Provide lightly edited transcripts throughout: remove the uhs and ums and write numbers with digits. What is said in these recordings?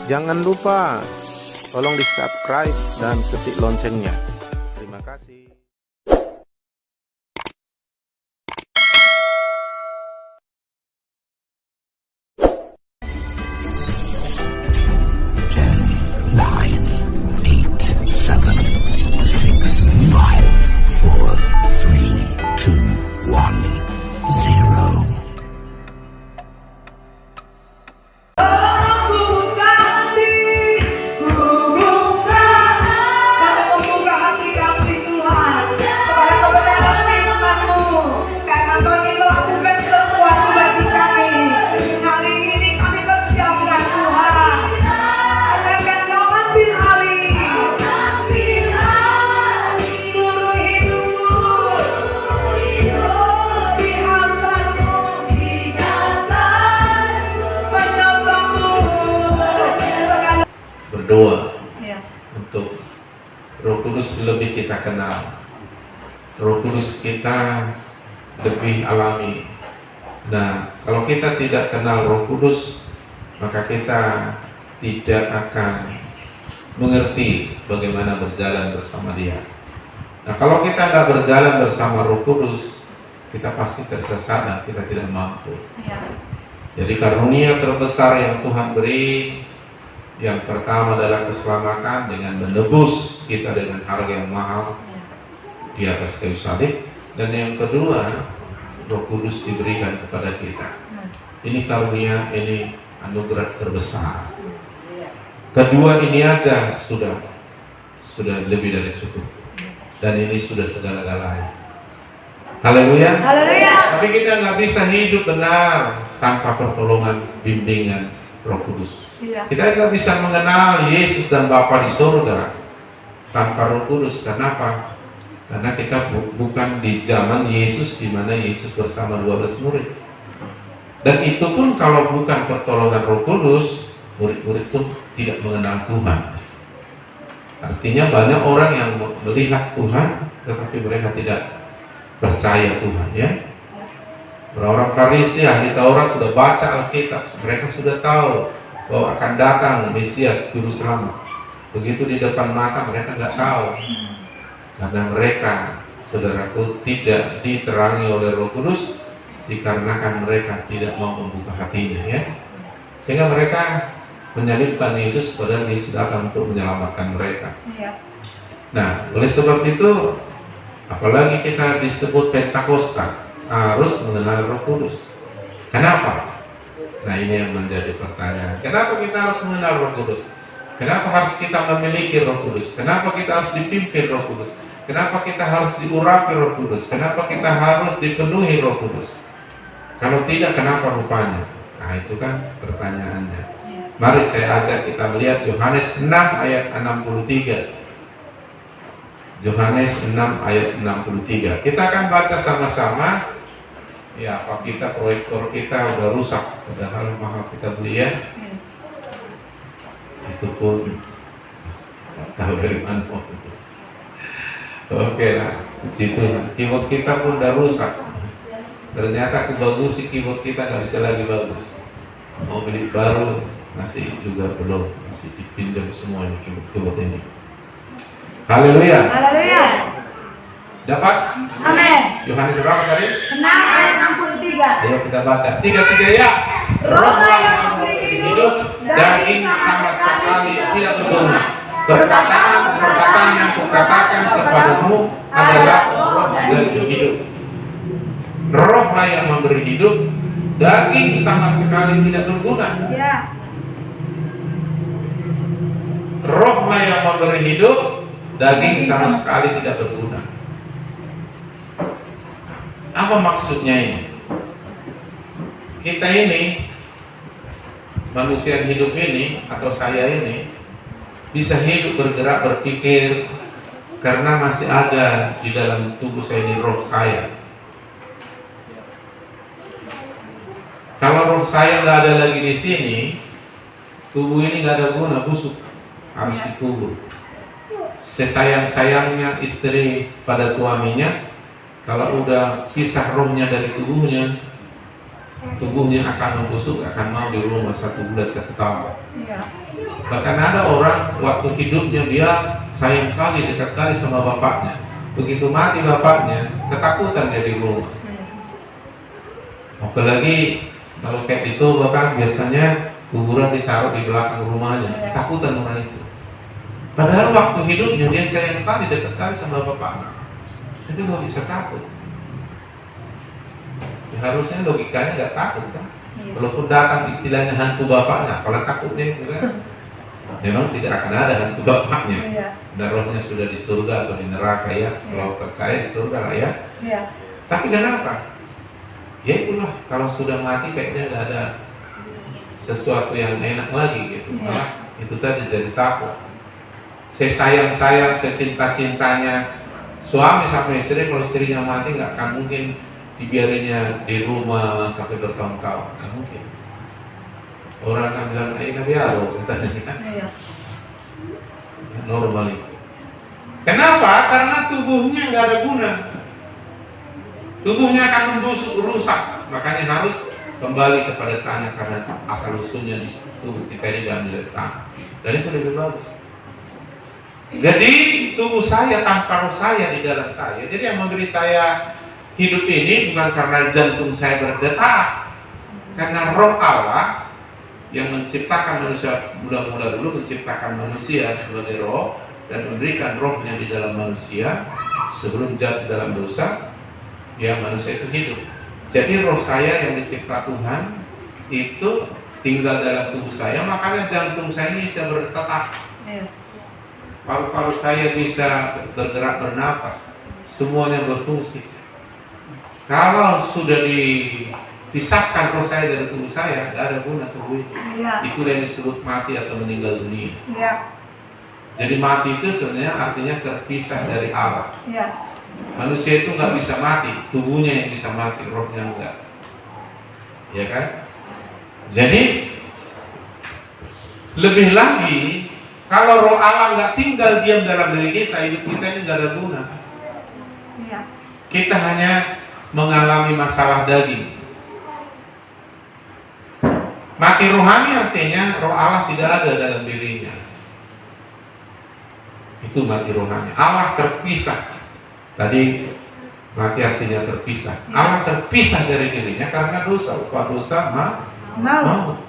Jangan lupa tolong di subscribe dan ketik loncengnya. Terima kasih. Berdoa untuk Roh Kudus lebih kita kenal, Roh Kudus kita lebih alami. Nah, kalau kita tidak kenal Roh Kudus, maka kita tidak akan mengerti bagaimana berjalan bersama Dia. Nah, kalau kita nggak berjalan bersama Roh Kudus, kita pasti tersesat dan kita tidak mampu. Jadi karunia terbesar yang Tuhan beri, yang pertama adalah keselamatan dengan menebus kita dengan harga yang mahal di atas kayu salib, dan yang kedua Roh Kudus diberikan kepada kita. Ini karunia, ini anugerah terbesar. Kedua ini aja sudah lebih dari cukup, dan ini sudah segala-galanya. Haleluya. Haleluya. Tapi kita nggak bisa hidup benar tanpa pertolongan bimbingan Roh Kudus. Kita nggak bisa mengenal Yesus dan Bapa di surga tanpa Roh Kudus. Kenapa? Karena kita bukan di zaman Yesus, di mana Yesus bersama 12 murid. Dan itu pun kalau bukan pertolongan Roh Kudus, murid-murid pun tidak mengenal Tuhan. Artinya banyak orang yang melihat Tuhan, tetapi mereka tidak percaya Tuhan, ya. Orang-orang Farisi, ahli Taurat sudah baca Alkitab, mereka sudah tahu bahwa akan datang Mesias Juru Selamat. Begitu di depan mata mereka nggak tahu, karena mereka, saudaraku, tidak diterangi oleh Roh Kudus, dikarenakan mereka tidak mau membuka hatinya, ya. Sehingga mereka menyalibkan Yesus, padahal Yesus datang untuk menyelamatkan mereka. Nah, oleh sebab itu, apalagi kita disebut Pentakosta, harus mengenal Roh Kudus. Kenapa? Nah, ini yang menjadi pertanyaan. Kenapa kita harus mengenal Roh Kudus? Kenapa harus kita memiliki Roh Kudus? Kenapa kita harus dipimpin Roh Kudus? Kenapa kita harus diurapi Roh Kudus? Kenapa kita harus dipenuhi Roh Kudus? Kalau tidak, kenapa rupanya? Nah, itu kan pertanyaannya. Mari saya ajak kita melihat Yohanes 6 ayat 63. Yohanes 6 ayat 63. Kita akan baca sama-sama. Ya, apa kita, proyektor kita udah rusak, padahal mahal kita beli, ya. Itu pun nggak tahu dari mana. Oke lah, itu keyboard kita pun udah rusak. Ternyata aku bagus sih, keyboard kita nggak bisa lagi bagus. Mau beli baru masih juga belum, masih dipinjam semuanya keyboard ini. Haleluya. Haleluya. Dapat? Amin. Yohanes berapa tadi? 6 ayat 63. Ayo kita baca. 3 ya. Rohlah yang memberi hidup, daging sama sekali tidak berguna. Perkataan yang kukatakan kepadamu adalah roh dan hidup. Rohlah yang memberi hidup, daging sama sekali tidak berguna. Ya. Rohlah yang memberi hidup, daging sama sekali tidak berguna. Apa maksudnya ini? Kita ini, manusia hidup ini, atau saya ini, bisa hidup, bergerak, berpikir, karena masih ada di dalam tubuh saya ini roh saya. Kalau roh saya nggak ada lagi di sini, tubuh ini nggak ada guna, busuk, harus dikubur. Sesayang-sayangnya istri pada suaminya, kalau udah pisah rohnya dari tubuhnya, tubuhnya akan membusuk, akan mau di rumah 1 bulan 1 tahun. Iya. Bahkan ada orang waktu hidupnya dia sayang kali, dekat kali sama bapaknya. Begitu mati bapaknya, ketakutan dia di rumah. Apalagi kalau kayak itu bahkan biasanya kuburan ditaruh di belakang rumahnya, ketakutan orang itu. Padahal waktu hidupnya dia sayang kali, dekat kali sama bapaknya. Itu nggak bisa takut. Seharusnya logikanya nggak takut kan? Walaupun datang istilahnya hantu bapaknya, apalah takutnya itu kan? Memang tidak akan ada hantu bapaknya. Dan rohnya sudah di surga atau di neraka ya. Kalau percaya di surga lah ya. Tapi kenapa? Ya itulah, kalau sudah mati kayaknya nggak ada sesuatu yang enak lagi gitu. Malah itu tadi jadi takut. Saya sayang, secinta-cintanya suami sama istri, kalau istrinya mati nggak akan mungkin dibiarinnya di rumah sampai bertahun-tahun, nggak mungkin. Orang akan bilang, Nabi Alo, katanya. Normal itu. Kenapa? Karena tubuhnya nggak ada guna. Tubuhnya akan membusuk, rusak. Makanya harus kembali kepada tanah, karena asal usulnya di tubuh kita ini diambil dari tanah. Dan itu lebih bagus. Jadi tubuh saya tanpa roh saya di dalam saya. Jadi yang memberi saya hidup ini bukan karena jantung saya berdetak, karena roh Allah yang menciptakan manusia mula-mula dulu menciptakan manusia sebagai roh dan memberikan rohnya di dalam manusia sebelum jatuh dalam dosa, ya manusia itu hidup. Jadi roh saya yang dicipta Tuhan itu tinggal dalam tubuh saya, makanya jantung saya ini bisa berdetak. Paru-paru saya bisa bergerak, bernapas, semuanya berfungsi. Kalau sudah dipisahkan roh saya dari tubuh saya, tidak ada guna tubuh itu. Itu yang disebut mati atau meninggal dunia. Jadi mati itu sebenarnya artinya terpisah dari Allah. Manusia itu nggak bisa mati, tubuhnya yang bisa mati, rohnya enggak. Ya kan? Jadi lebih lagi, kalau roh Allah nggak tinggal diam dalam diri kita, hidup kita ini nggak ada guna. Kita hanya mengalami masalah daging. Mati rohani artinya roh Allah tidak ada dalam dirinya. Itu mati rohani. Allah terpisah. Tadi mati artinya terpisah. Allah terpisah dari dirinya karena dosa. Upah dosa maut.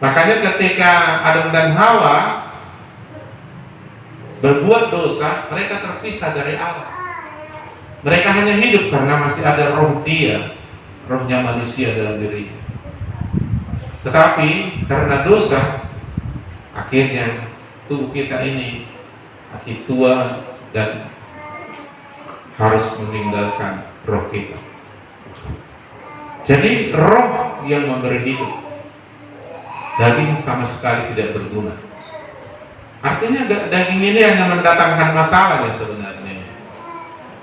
Makanya ketika Adam dan Hawa berbuat dosa, mereka terpisah dari Allah. Mereka hanya hidup karena masih ada roh dia, rohnya manusia dalam dirinya. Tetapi karena dosa, akhirnya tubuh kita ini akhir tua dan harus meninggalkan roh kita. Jadi roh yang memberi hidup, daging sama sekali tidak berguna. Artinya daging ini hanya mendatangkan masalah ya sebenarnya.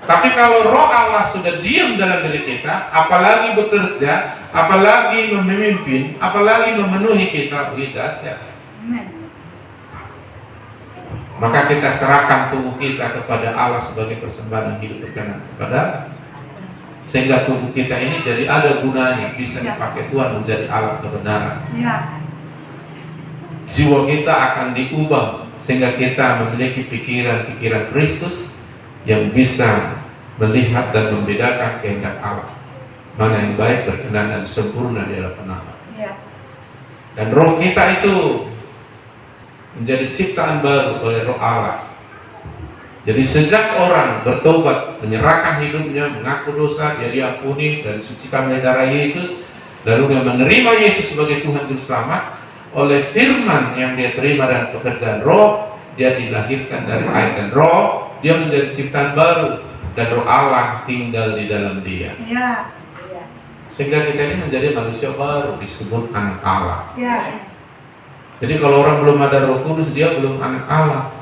Tapi kalau roh Allah sudah diam dalam diri kita, apalagi bekerja, apalagi memimpin, apalagi memenuhi kita, dahsyat. Maka kita serahkan tubuh kita kepada Allah sebagai persembahan hidup berkenan kepada Allah. Sehingga tubuh kita ini jadi ada gunanya, bisa dipakai Tuhan menjadi alat kebenaran. Jiwa kita akan diubah sehingga kita memiliki pikiran-pikiran Kristus yang bisa melihat dan membedakan kehendak Allah, mana yang baik, berkenan dan sempurna di hadapan Allah. Dan roh kita itu menjadi ciptaan baru oleh roh Allah. Jadi sejak orang bertobat, menyerahkan hidupnya, mengaku dosa, dia diampuni dan disucikan oleh darah Yesus, lalu dia menerima Yesus sebagai Tuhan Juru Selamat, oleh firman yang dia terima dan pekerjaan roh, dia dilahirkan dari air dan roh, dia menjadi ciptaan baru dan roh Allah tinggal di dalam dia. Sehingga kita ini menjadi manusia baru, disebut anak Allah. Jadi kalau orang belum ada Roh Kudus, dia belum anak Allah.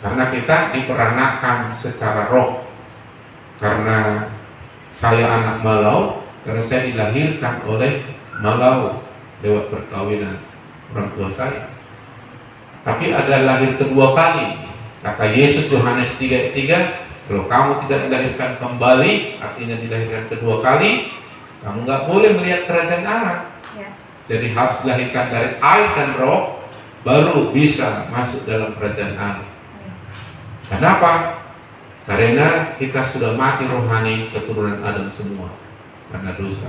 Karena kita diperanakkan secara roh. Karena saya anak Malau, karena saya dilahirkan oleh Malau lewat perkawinan orang tua saya. Tapi ada lahir kedua kali. Kata Yesus Yohanes 3:3, Kalau kamu tidak dilahirkan kembali, artinya dilahirkan kedua kali, kamu nggak boleh melihat kerajaan Allah. Ya. Jadi harus dilahirkan dari air dan roh, baru bisa masuk dalam kerajaan Allah. Kenapa? Karena kita sudah mati rohani, keturunan Adam semua karena dosa.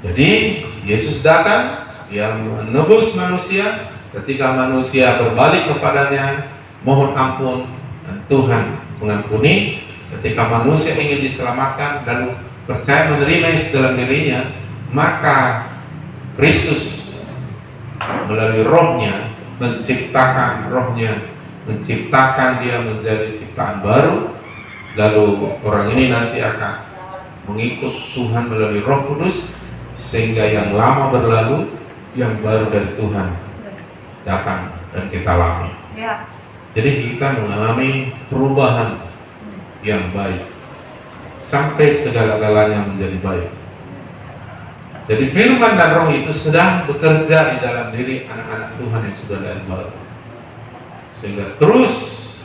Jadi Yesus datang yang menebus manusia. Ketika manusia berbalik kepadanya, mohon ampun, dan Tuhan mengampuni. Ketika manusia ingin diselamatkan dan percaya menerima Yesus dalam dirinya, maka Kristus melalui rohnya menciptakan dia menjadi ciptaan baru. Lalu orang ini nanti akan mengikut Tuhan melalui Roh Kudus, sehingga yang lama berlalu, yang baru dari Tuhan datang dan kita alami. Ya. Jadi kita mengalami perubahan yang baik sampai segala-galanya menjadi baik. Jadi firman dan roh itu sedang bekerja di dalam diri anak-anak Tuhan yang sudah lahir baru, sehingga terus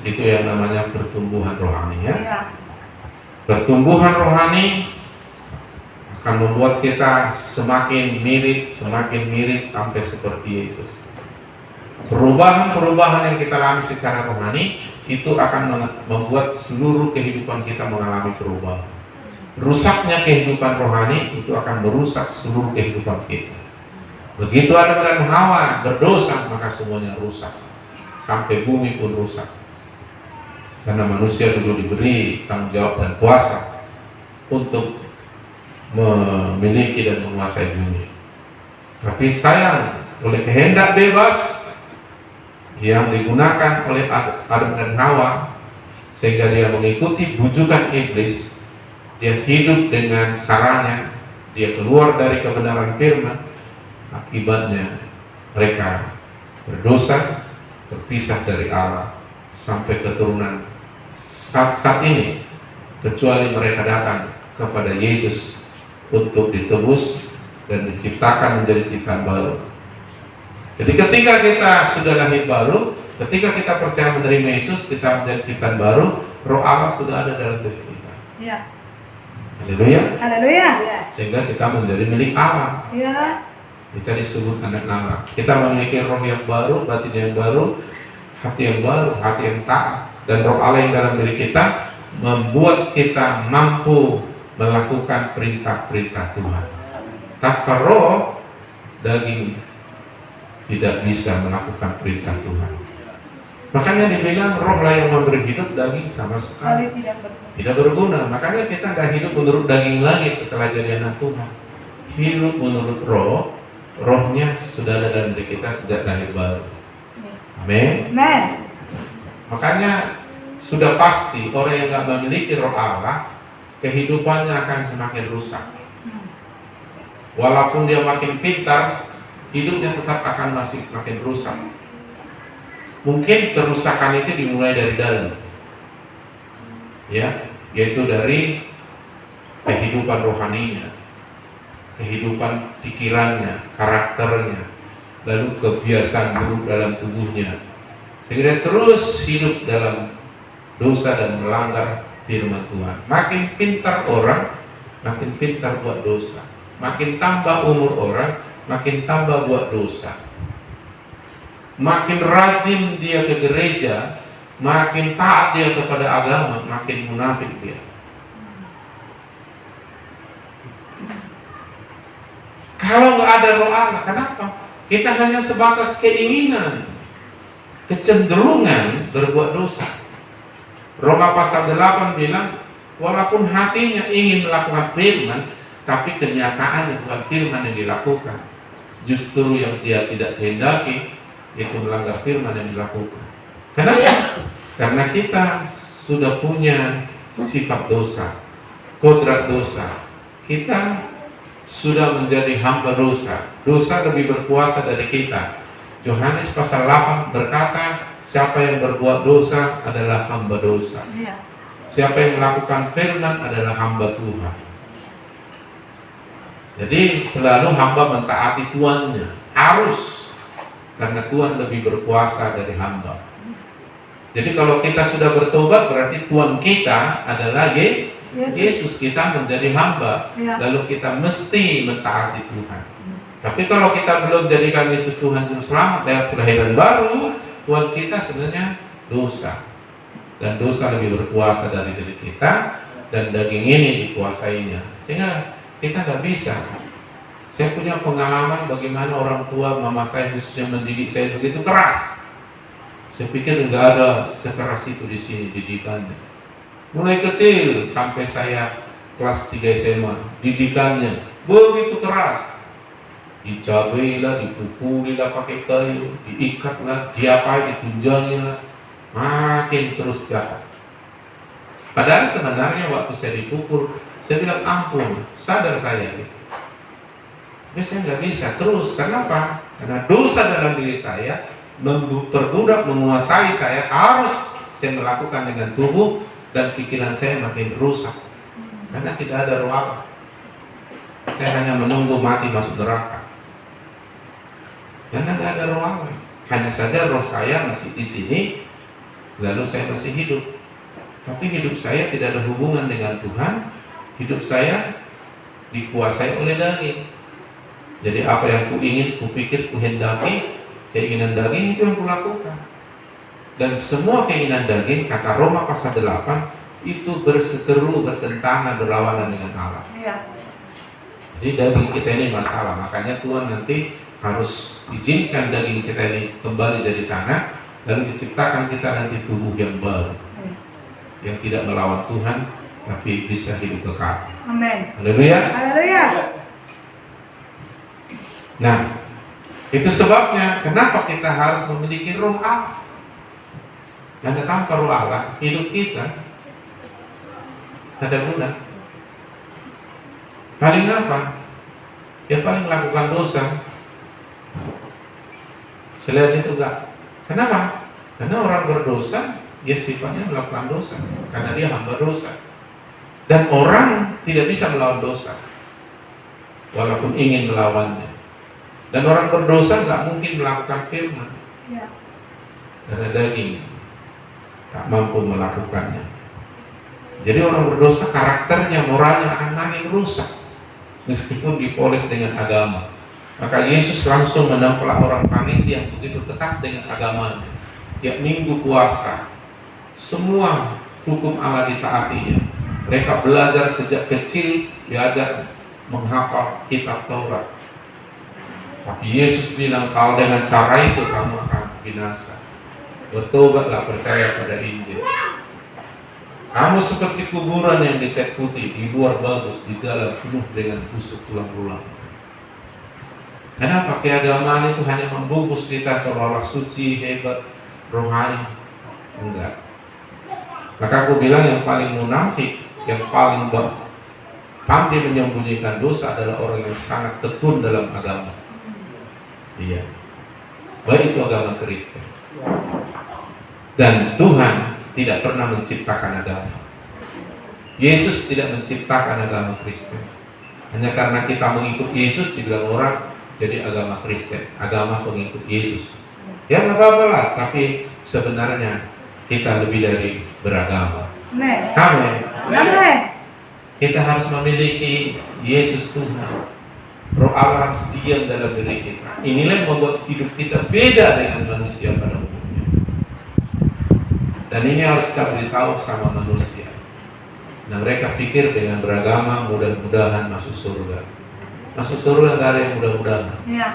itu yang namanya pertumbuhan rohani, ya. Ya. Pertumbuhan rohani akan membuat kita semakin mirip sampai seperti Yesus. Perubahan-perubahan yang kita alami secara rohani itu akan membuat seluruh kehidupan kita mengalami perubahan. Rusaknya kehidupan rohani itu akan merusak seluruh kehidupan kita. Begitu Adam dan Hawa berdosa, maka semuanya rusak. Sampai bumi pun rusak. Karena manusia dulu diberi tanggung jawab dan kuasa untuk memiliki dan menguasai bumi. Tapi sayang, oleh kehendak bebas yang digunakan oleh Adam dan Hawa, sehingga dia mengikuti bujukan iblis, dia hidup dengan caranya, dia keluar dari kebenaran firman. Akibatnya mereka berdosa, terpisah dari Allah sampai keturunan saat ini, kecuali mereka datang kepada Yesus untuk ditebus dan diciptakan menjadi ciptaan baru. Jadi ketika kita sudah lahir baru, ketika kita percaya menerima Yesus, kita menjadi ciptaan baru, roh Allah sudah ada dalam diri kita. Ya. Haleluya. Haleluya. Sehingga kita menjadi milik Allah. Ya. Kita disebut anak Allah. Kita memiliki roh yang baru, batin yang baru, hati yang baru, hati yang taat, dan roh Allah yang dalam diri kita membuat kita mampu melakukan perintah-perintah Tuhan. Tanpa roh, daging tidak bisa melakukan perintah Tuhan. Makanya dibilang rohlah yang memberi hidup, daging sama sekali tidak berguna. Makanya kita nggak hidup menurut daging lagi setelah jadi anak Tuhan. Hidup menurut roh, rohnya sudah ada dalam diri kita sejak lahir baru. Amin. Amen. Makanya sudah pasti orang yang nggak memiliki roh Allah, kehidupannya akan semakin rusak. Walaupun dia makin pintar, hidupnya tetap akan masih makin rusak. Mungkin kerusakan itu dimulai dari dalam, ya, yaitu dari kehidupan rohaninya, kehidupan pikirannya, karakternya, lalu kebiasaan buruk dalam tubuhnya, sehingga dia terus hidup dalam dosa dan melanggar firman Tuhan. Makin pintar orang, makin pintar buat dosa. Makin tambah umur orang, makin tambah buat dosa. Makin rajin dia ke gereja, makin taat dia kepada agama, makin munafik dia. Kalau nggak ada roh Allah, kenapa? Kita hanya sebatas keinginan, kecenderungan berbuat dosa. Roma pasal 8 bilang, walaupun hatinya ingin melakukan firman, tapi kenyataannya bukan firman yang dilakukan. Justru yang dia tidak kehendaki, itu melanggar firman yang dilakukan. Kenapa? Karena kita sudah punya sifat dosa, kodrat dosa. Kita sudah menjadi hamba dosa. Dosa lebih berkuasa dari kita. Yohanes pasal 8 berkata, siapa yang berbuat dosa adalah hamba dosa. Siapa yang melakukan firman adalah hamba Tuhan. Jadi selalu hamba mentaati tuannya. Harus. Karena Tuhan lebih berkuasa dari hamba. Jadi kalau kita sudah bertobat berarti Tuhan kita adalah Yesus. Kita menjadi hamba. Ya. Lalu kita mesti mentaati Tuhan. Tapi kalau kita belum jadikan Yesus Tuhan Juru Selamat dari kelahiran baru, Tuhan kita sebenarnya dosa. Dan dosa lebih berkuasa dari diri kita, dan daging ini dikuasainya. Sehingga kita nggak bisa. Saya punya pengalaman bagaimana orang tua mama saya khususnya mendidik saya begitu keras. Saya pikir nggak ada sekeras itu di sini didikannya. Mulai kecil sampai saya kelas 3 SMA, didikannya begitu keras. Dicabailah, dipukulilah pakai kayu, diikatlah, diapain, ditunjangilah, makin terus jahat. Padahal sebenarnya waktu saya dipukul, saya bilang ampun, sadar saya gitu. Tapi saya nggak bisa terus. Kenapa? Karena dosa dalam diri saya memperbudak, menguasai saya. Harus saya melakukan dengan tubuh, dan pikiran saya makin rusak. Karena tidak ada roh Allah. Saya hanya menunggu mati masuk neraka. Karena tidak ada roh Allah. Hanya saja roh saya masih di sini, lalu saya masih hidup. Tapi hidup saya tidak ada hubungan dengan Tuhan. Hidup saya dikuasai oleh daging. Jadi apa yang kuingin, kupikir, kuhendaki, keinginan daging itu yang kulakukan. Dan semua keinginan daging, kata Roma pasal 8, itu berseteru, bertentangan, berlawanan dengan Allah. Ya. Jadi daging kita ini masalah. Makanya Tuhan nanti harus izinkan daging kita ini kembali jadi tanah, lalu diciptakan kita nanti tubuh yang baru, yang tidak melawan Tuhan, tapi bisa hidup kekal. Amin. Haleluya. Haleluya. Nah, itu sebabnya kenapa kita harus memiliki roh Allah. Karena tanpa roh Allah, hidup kita tak ada guna. Paling apa? Ya paling lakukan dosa. Selain itu enggak. Kenapa? Karena orang berdosa, dia sifatnya melakukan dosa. Karena dia hamba dosa. Dan orang tidak bisa melawan dosa, walaupun ingin melawannya. Dan orang berdosa nggak mungkin melakukan firman, Ya. karena daging tak mampu melakukannya. Jadi orang berdosa karakternya, moralnya akan makin rusak, meskipun dipoles dengan agama. Maka Yesus langsung menempelak orang Farisi yang begitu ketat dengan agamanya. Tiap minggu puasa, semua hukum Allah ditaatinya. Mereka belajar sejak kecil, diajar menghafal kitab Taurat. Tapi Yesus bilang, kalau dengan cara itu kamu akan binasa. Bertobatlah, percaya pada Injil. Kamu seperti kuburan yang dicat putih, di luar bagus, di dalam penuh dengan busuk tulang-tulang. Kenapa? Keagamaan itu hanya membungkus kita seolah-olah suci, hebat, rohani. Enggak. Maka aku bilang yang paling munafik, yang paling pandai menyembunyikan dosa adalah orang yang sangat tekun dalam agama. Iya. Baik itu agama Kristen. Dan Tuhan tidak pernah menciptakan agama. Yesus tidak menciptakan agama Kristen. Hanya karena kita mengikut Yesus dibilang orang jadi agama Kristen, agama pengikut Yesus. Ya nggak apa-apa lah, tapi sebenarnya kita lebih dari beragama. Amin. Amin. Amin. Kita harus memiliki Yesus Tuhan. Roh Allah harus diam dalam diri kita. Inilah yang membuat hidup kita beda dengan manusia pada umumnya. Dan ini harus kita beritahu sama manusia. Nah, mereka pikir dengan beragama mudah-mudahan masuk surga. Masuk surga nggak ada yang mudah-mudahan. Ya.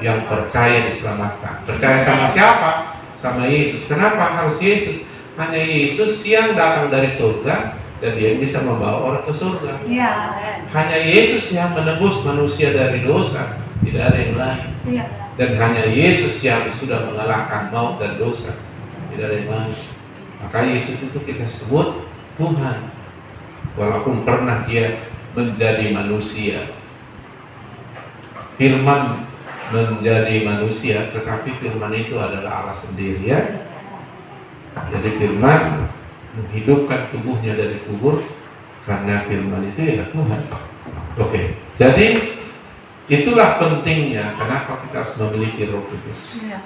Yang percaya diselamatkan. Percaya sama siapa? Sama Yesus. Kenapa harus Yesus? Hanya Yesus yang datang dari surga dan dia bisa membawa orang ke surga. Ya. Hanya Yesus yang menebus manusia dari dosa, tidak ada yang lain. Ya. Dan hanya Yesus yang sudah mengalahkan maut dan dosa, tidak ada yang lain. Maka Yesus itu kita sebut Tuhan, walaupun pernah dia menjadi manusia. Firman menjadi manusia, tetapi firman itu adalah Allah sendiri, ya. Jadi firman menghidupkan tubuhnya dari kubur, karena firman itu ya Tuhan. Oke. Jadi itulah pentingnya kenapa kita harus memiliki Roh Kudus. Ya.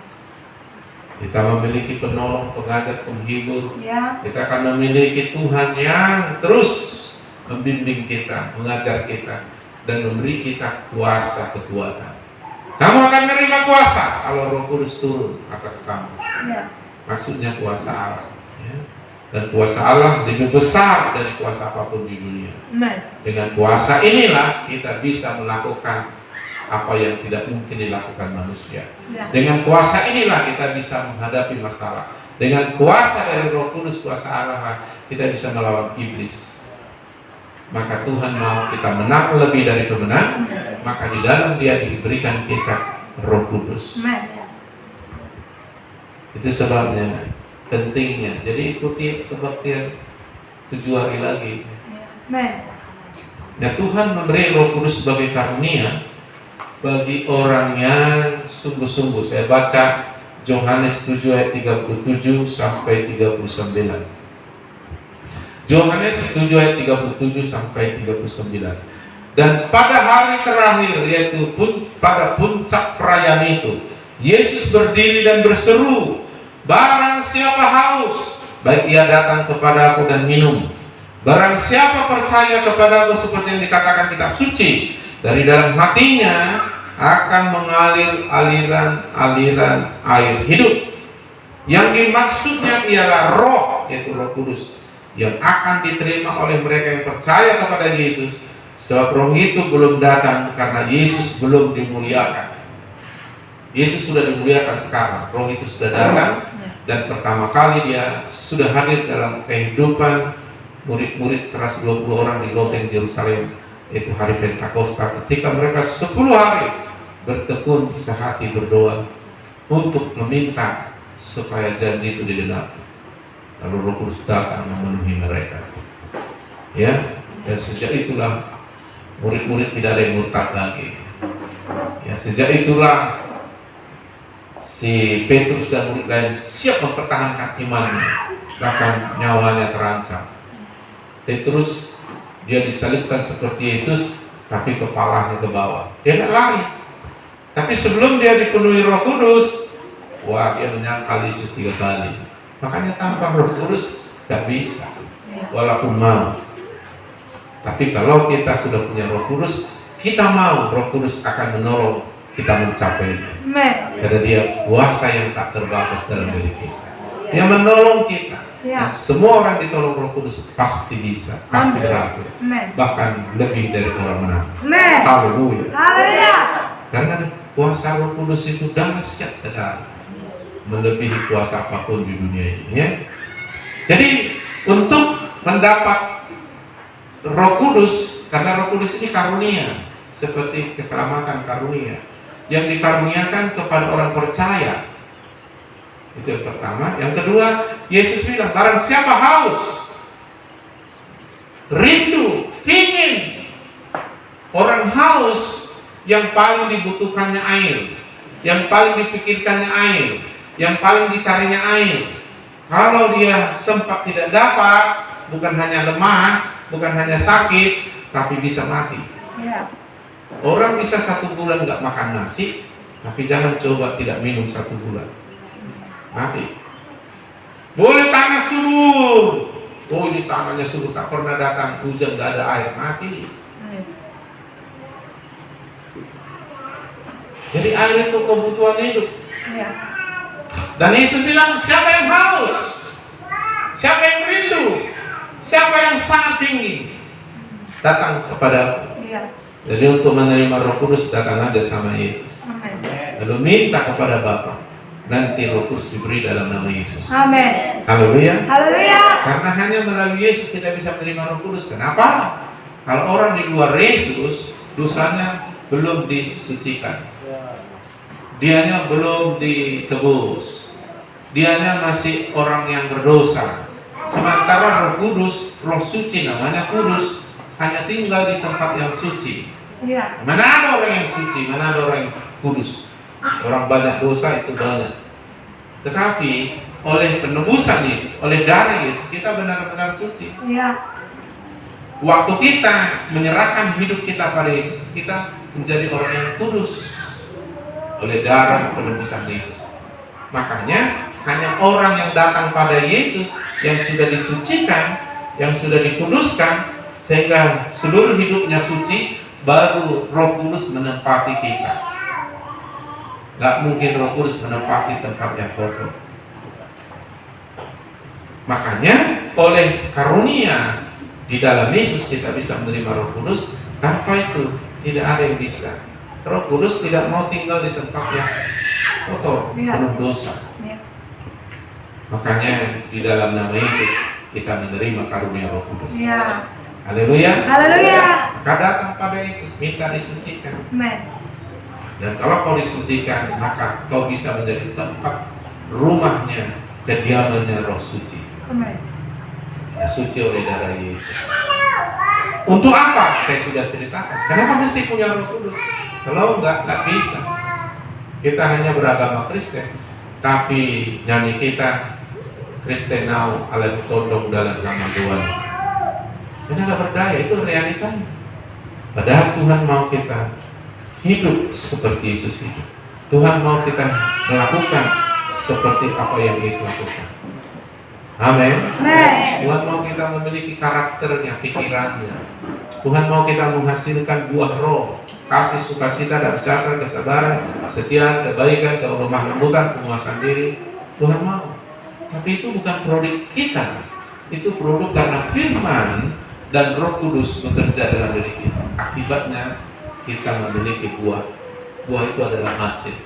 Kita memiliki penolong, pengajar, penghibur. Ya. Kita akan memiliki Tuhan yang terus membimbing kita, mengajar kita, dan memberi kita kuasa kekuatan. Kamu akan menerima kuasa kalau Roh Kudus turun atas kamu. Ya. Maksudnya kuasa Allah. Ya. Dan kuasa Allah lebih besar dari kuasa apapun di dunia. Amen. Dengan kuasa inilah kita bisa melakukan apa yang tidak mungkin dilakukan manusia. Ya. Dengan kuasa inilah kita bisa menghadapi masalah. Dengan kuasa dari Roh Kudus, kuasa Allah, kita bisa melawan iblis. Maka Tuhan mau kita menang lebih dari pemenang. Maka di dalam Dia diberikan kita Roh Kudus. Amen. Itu sebabnya pentingnya. Jadi ikuti kebaktian 7 hari lagi. Amen. Dan Tuhan memberi Roh Kudus sebagai karunia bagi orang yang sungguh-sungguh. Saya baca Yohanes 7 ayat 37 sampai 39. Yohanes 7 ayat 37 sampai 39. Dan pada hari terakhir, yaitu pada puncak perayaan itu, Yesus berdiri dan berseru, "Barang siapa haus, baik ia datang kepada Aku dan minum. Barang siapa percaya kepada Aku seperti yang dikatakan kitab suci, dari dalam hatinya akan mengalir aliran-aliran air hidup." Yang dimaksudnya ialah Roh, yaitu Roh Kudus, yang akan diterima oleh mereka yang percaya kepada Yesus. Sebab Roh itu belum datang karena Yesus belum dimuliakan. Yesus sudah dimuliakan sekarang. Roh itu sudah datang, dan pertama kali Dia sudah hadir dalam kehidupan murid-murid 120 orang di loteng Yerusalem, yaitu hari Pentakosta, ketika mereka 10 hari bertekun sehati berdoa untuk meminta supaya janji itu digenapi. Lalu Roh Kudus datang memenuhi mereka. Ya, dan sejak itulah murid-murid tidak ada yang murtad lagi. Ya, sejak itulah si Petrus dan murid lain siap mempertahankan imannya, bahkan nyawanya terancam. Petrus, dia disalibkan seperti Yesus, tapi kepalanya ke bawah. Dia nggak lari. Tapi sebelum dia dipenuhi Roh Kudus, wah, dia menyangkal Yesus 3 kali. Makanya tanpa Roh Kudus nggak bisa, walaupun mau. Tapi kalau kita sudah punya Roh Kudus, kita mau, Roh Kudus akan menolong kita mencapainya. Karena Dia kuasa yang tak terbatas dalam diri kita. Dia menolong kita. Dan semua orang ditolong Roh Kudus pasti bisa, pasti berhasil. Bahkan lebih dari orang menang. Haleluya. Karena kuasa Roh Kudus itu dahsyat sekali, melebihi kuasa apapun di dunia ini. Ya? Jadi untuk mendapat Roh Kudus, karena Roh Kudus ini karunia, seperti keselamatan karunia yang dikaruniakan kepada orang percaya. Itu yang pertama. Yang kedua, Yesus bilang, barang siapa haus, rindu, ingin. Orang haus yang paling dibutuhkannya air, yang paling dipikirkannya air, yang paling dicarinya air. Kalau dia sempat tidak dapat, bukan hanya lemah, bukan hanya sakit, tapi bisa mati. Orang bisa 1 bulan nggak makan nasi, tapi jangan coba tidak minum 1 bulan, mati. Boleh tanah subur, oh ini tanahnya subur, tak pernah datang hujan, nggak ada air, mati. Jadi air itu kebutuhan hidup. Dan Yesus bilang, siapa yang haus, siapa yang rindu, siapa yang sangat tinggi, datang kepada Aku. Jadi untuk menerima Roh Kudus, datang aja sama Yesus. Lalu minta kepada Bapa, nanti Roh Kudus diberi dalam nama Yesus. Amin. Haleluya. Haleluya. Karena hanya melalui Yesus kita bisa menerima Roh Kudus. Kenapa? Kalau orang di luar Yesus, dosanya belum disucikan, dianya belum ditebus, dianya masih orang yang berdosa. Sementara Roh Kudus, Roh Suci namanya Kudus, hanya tinggal di tempat yang suci. Mana ada orang yang suci, mana ada orang yang kudus. Orang banyak dosa itu banyak. Tetapi oleh penebusan Yesus, oleh darah Yesus, kita benar-benar suci. Waktu kita menyerahkan hidup kita pada Yesus, kita menjadi orang yang kudus oleh darah penebusan Yesus. Makanya hanya orang yang datang pada Yesus, yang sudah disucikan, yang sudah dikuduskan, sehingga seluruh hidupnya suci, baru Roh Kudus menempati kita. Gak mungkin Roh Kudus menempati tempat yang kotor. Makanya oleh karunia di dalam Yesus kita bisa menerima Roh Kudus. Tanpa itu tidak ada yang bisa. Roh Kudus tidak mau tinggal di tempat yang kotor, penuh dosa. Makanya di dalam nama Yesus kita menerima karunia Roh Kudus. Haleluya. Haleluya. Maka datang pada Yesus, minta disucikan. Amen. Dan kalau kau disucikan, maka kau bisa menjadi tempat rumahnya, kediamannya Roh Suci. Amen. Ya, suci oleh darah Yesus. Untuk apa? Saya sudah ceritakan. Kenapa mesti punya Roh Kudus? Kalau enggak bisa. Kita hanya beragama Kristen, tapi nyanyi kita Kristen now ala todong dalam nama Tuhan. Ini enggak berdaya, itu realitanya. Padahal Tuhan mau kita hidup seperti Yesus hidup. Tuhan mau kita melakukan seperti apa yang Yesus lakukan. Amin. Tuhan mau kita memiliki karakternya, pikirannya. Tuhan mau kita menghasilkan buah roh, kasih, sukacita, dan sejahtera, kesabaran, kesetiaan, kebaikan, kelemah lembutan, penguasaan diri. Tuhan mau. Tapi itu bukan produk kita. Itu produk karena firman dan Roh Kudus bekerja dalam diri kita. Akibatnya kita memiliki buah. Buah itu adalah hasil.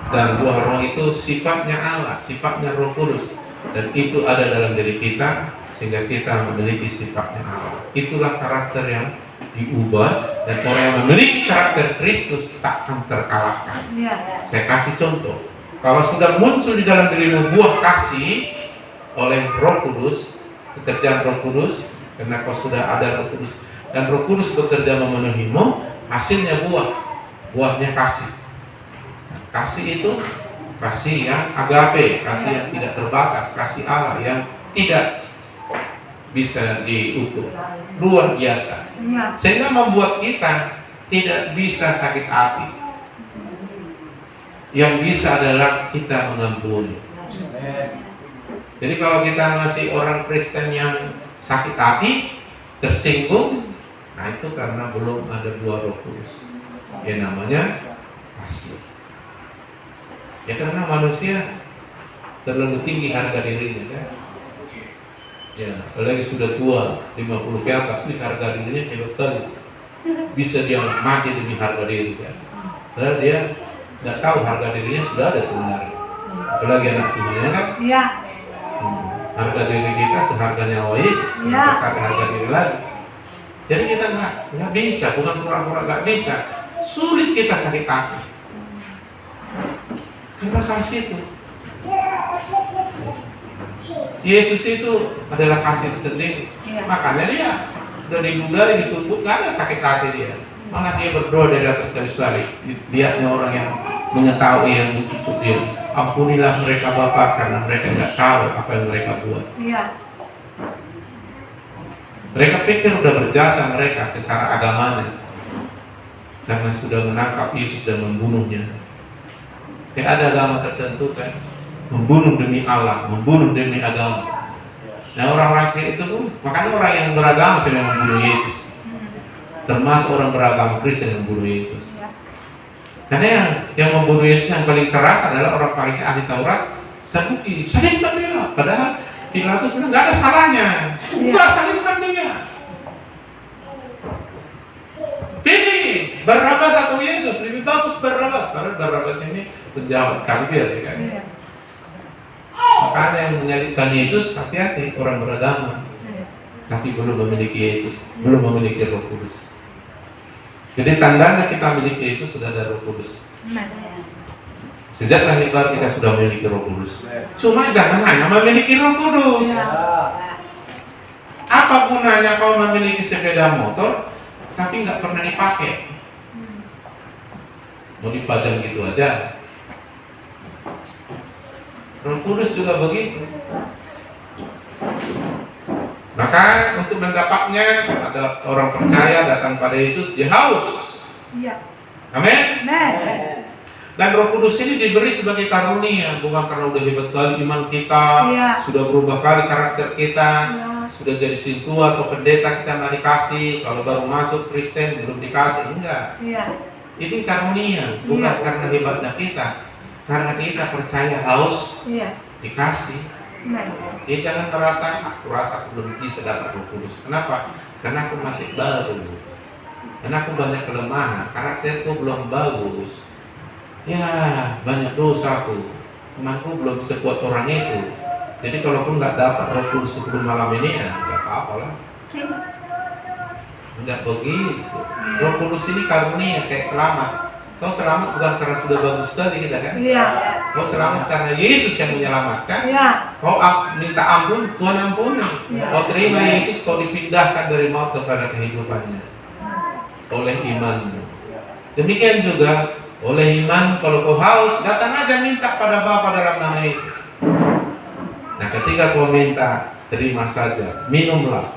Dan buah roh itu sifatnya Allah, sifatnya Roh Kudus. Dan itu ada dalam diri kita sehingga kita memiliki sifatnya Allah. Itulah karakter yang diubah, dan orang yang memiliki karakter Kristus takkan terkalahkan. Saya kasih contoh. Kalau sudah muncul di dalam dirimu buah kasih oleh Roh Kudus, pekerjaan Roh Kudus, karena kau sudah ada Roh Kudus dan Roh Kudus bekerja memenuhimu, hasilnya buahnya kasih. Nah, kasih itu kasih yang agape, kasih yang tidak terbatas, kasih Allah yang tidak bisa diukur, luar biasa, sehingga membuat kita tidak bisa sakit hati. Yang bisa adalah kita mengampuni. Jadi kalau kita masih orang Kristen yang sakit hati, tersinggung, nah itu karena belum ada buah Roh Kudus, yang namanya kasih. Ya karena manusia terlalu tinggi harga dirinya kan. Ya, apalagi sudah tua 50 ke atas, ini harga dirinya hebat kali. Bisa dia mati demi harga diri kan. Padahal dia nggak tahu harga dirinya sudah ada sebenarnya. Apalagi anak Tuhan kan. Iya. Harga diri kita seharga nyawa Yesus. Kita cari harga diri lagi. Jadi kita nggak bisa, bukan pura-pura nggak bisa. Sulit kita sakit hati. Karena kasih itu. Yesus itu adalah kasih itu sendiri. Makanya dia udah digudari, dituntut, gak ada sakit hati dia. Malah dia berdoa dari atas kayu salib. Lihatnya orang yang mengetahui, yang mencucuk dia. Ampunilah mereka Bapa, karena mereka nggak tahu apa yang mereka buat. Mereka pikir udah berjasa mereka secara agamanya, karena sudah menangkap Yesus dan membunuhnya. Kayak ada agama tertentu kan, membunuh demi Allah, membunuh demi agama. Nah orang-orang kayak itu pun, makanya orang yang beragama sedang membunuh Yesus, termasuk orang beragama Kristen yang membunuh Yesus. Karena yang membunuh Yesus yang paling keras adalah orang Farisi ahli Taurat, Saduki, salibkan dia. Padahal Pilatus bilang nggak ada salahnya, enggak, salibkan dia. Pilih Barnabas atau Yesus, lebih bagus Barnabas. Karena Barnabas ini penjahat kafir, ya kan? Makanya yang menyalibkan Yesus, hati-hati orang beragama, tapi belum memiliki Yesus, belum memiliki Roh Kudus. Jadi tandanya kita memiliki Yesus sudah ada Roh Kudus. Sejak lahir baru kita sudah memiliki Roh Kudus. Cuma jangan hanya memiliki Roh Kudus. Apa gunanya kau memiliki sepeda motor tapi nggak pernah dipakai? Mau dipajang gitu aja. Roh Kudus juga begitu. Maka untuk mendapatnya, ada orang percaya datang pada Yesus, dia haus. Amin. Dan Roh Kudus ini diberi sebagai karunia, bukan karena udah hebat kali iman kita, sudah berubah kali karakter kita, sudah jadi sintua atau pendeta kita nggak dikasih, kalau baru masuk Kristen belum dikasih, enggak. Ini karunia, bukan karena hebatnya kita, karena kita percaya haus dikasih. Ya jangan merasa, aku rasa aku belum bisa dapat Roh Kudus. Kenapa? Karena aku masih baru, karena aku banyak kelemahan, karakterku belum bagus. Ya, banyak dosaku. Imanku belum sekuat orang itu. Jadi kalaupun nggak dapat Roh Kudus sebelum malam ini, ya nggak apa-apa lah. Nggak begitu. Roh Kudus ini karunia kayak selamat. Kau selamat bukan karena sudah bagus sekali kita kan? Kau selamat karena Yesus yang menyelamatkan. Kau minta ampun, Tuhan ampuni. Kau terima Yesus, kau dipindahkan dari maut kepada kehidupannya oleh imanmu. Demikian juga oleh iman, kalau kau haus, datang aja minta pada Bapa dalam nama Yesus. Nah, ketika kau minta, terima saja, minumlah.